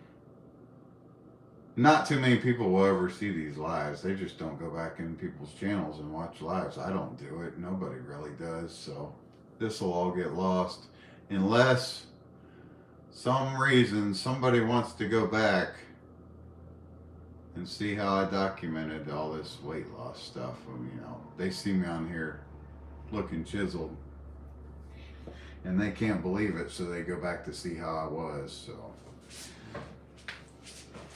not too many people will ever see these lives. They just don't go back in people's channels and watch lives. I don't do it. Nobody really does. So this will all get lost unless some reason somebody wants to go back and see how I documented all this weight loss stuff. They see me on here looking chiseled and they can't believe it, so they go back to see how I was. So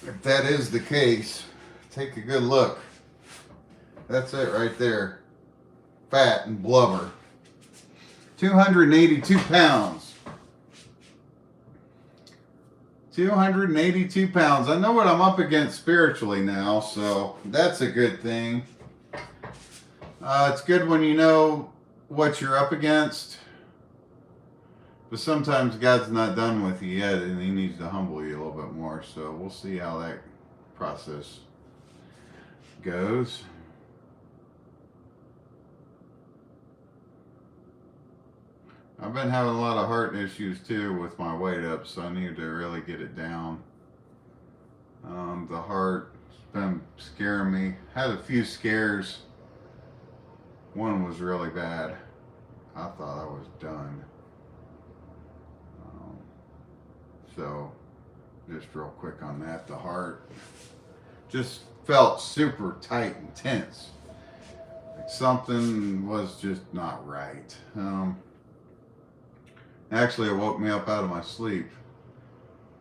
if that is the case, take a good look. That's it right there. Fat and blubber. 282 pounds. 282 pounds. I know what I'm up against spiritually now, so that's a good thing. It's good when you know what you're up against, but sometimes God's not done with you yet, and He needs to humble you a little bit more. So we'll see how that process goes. I've been having a lot of heart issues too with my weight up, so I need to really get it down. The heart's been scaring me. Had a few scares. One was really bad. I thought I was done. So, just real quick on that, the heart just felt super tight and tense. Like something was just not right. Actually, it woke me up out of my sleep.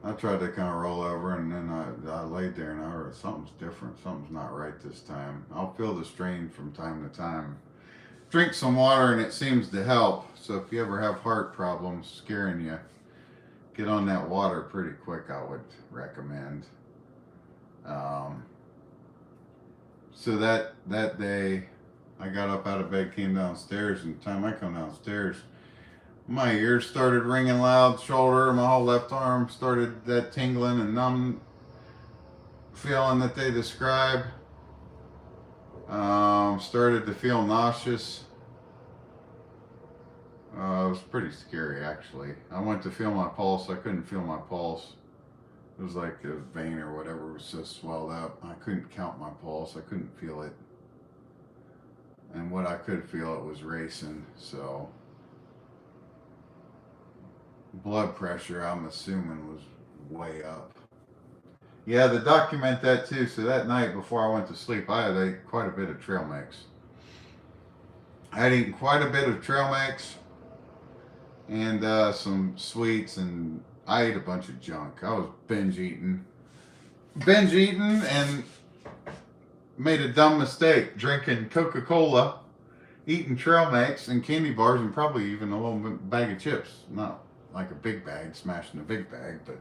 I tried to kind of roll over, and then I laid there and I heard something's different. Something's not right this time. I'll feel the strain from time to time. Drink some water and it seems to help. So if you ever have heart problems scaring you, get on that water pretty quick, I would recommend. So that day, I got up out of bed, came downstairs, and the time I come downstairs, my ears started ringing loud, shoulder, my whole left arm started that tingling and numb feeling that they describe. Started to feel nauseous. It was pretty scary, actually. I went to feel my pulse. I couldn't feel my pulse. It was like a vein or whatever was so swelled up. I couldn't count my pulse. I couldn't feel it. And what I could feel, it was racing. So blood pressure, I'm assuming, was way up. Yeah, to document that too. So that night before I went to sleep, I had ate quite a bit of trail mix. I had eaten quite a bit of trail mix and some sweets, and I ate a bunch of junk. I was binge eating and made a dumb mistake drinking Coca-Cola, eating trail mix and candy bars, and probably even a little bag of chips. Not like a big bag, smashing a big bag, but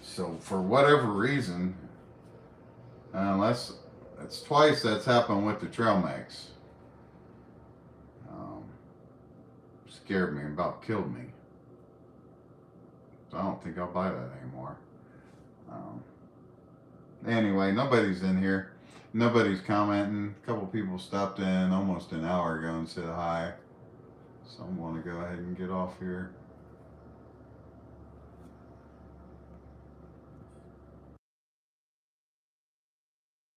so for whatever reason, that's twice that's happened with the trail mix. Scared me, about killed me. So I don't think I'll buy that anymore. Anyway, nobody's in here. Nobody's commenting. A couple people stopped in almost an hour ago and said hi. So I'm going to go ahead and get off here.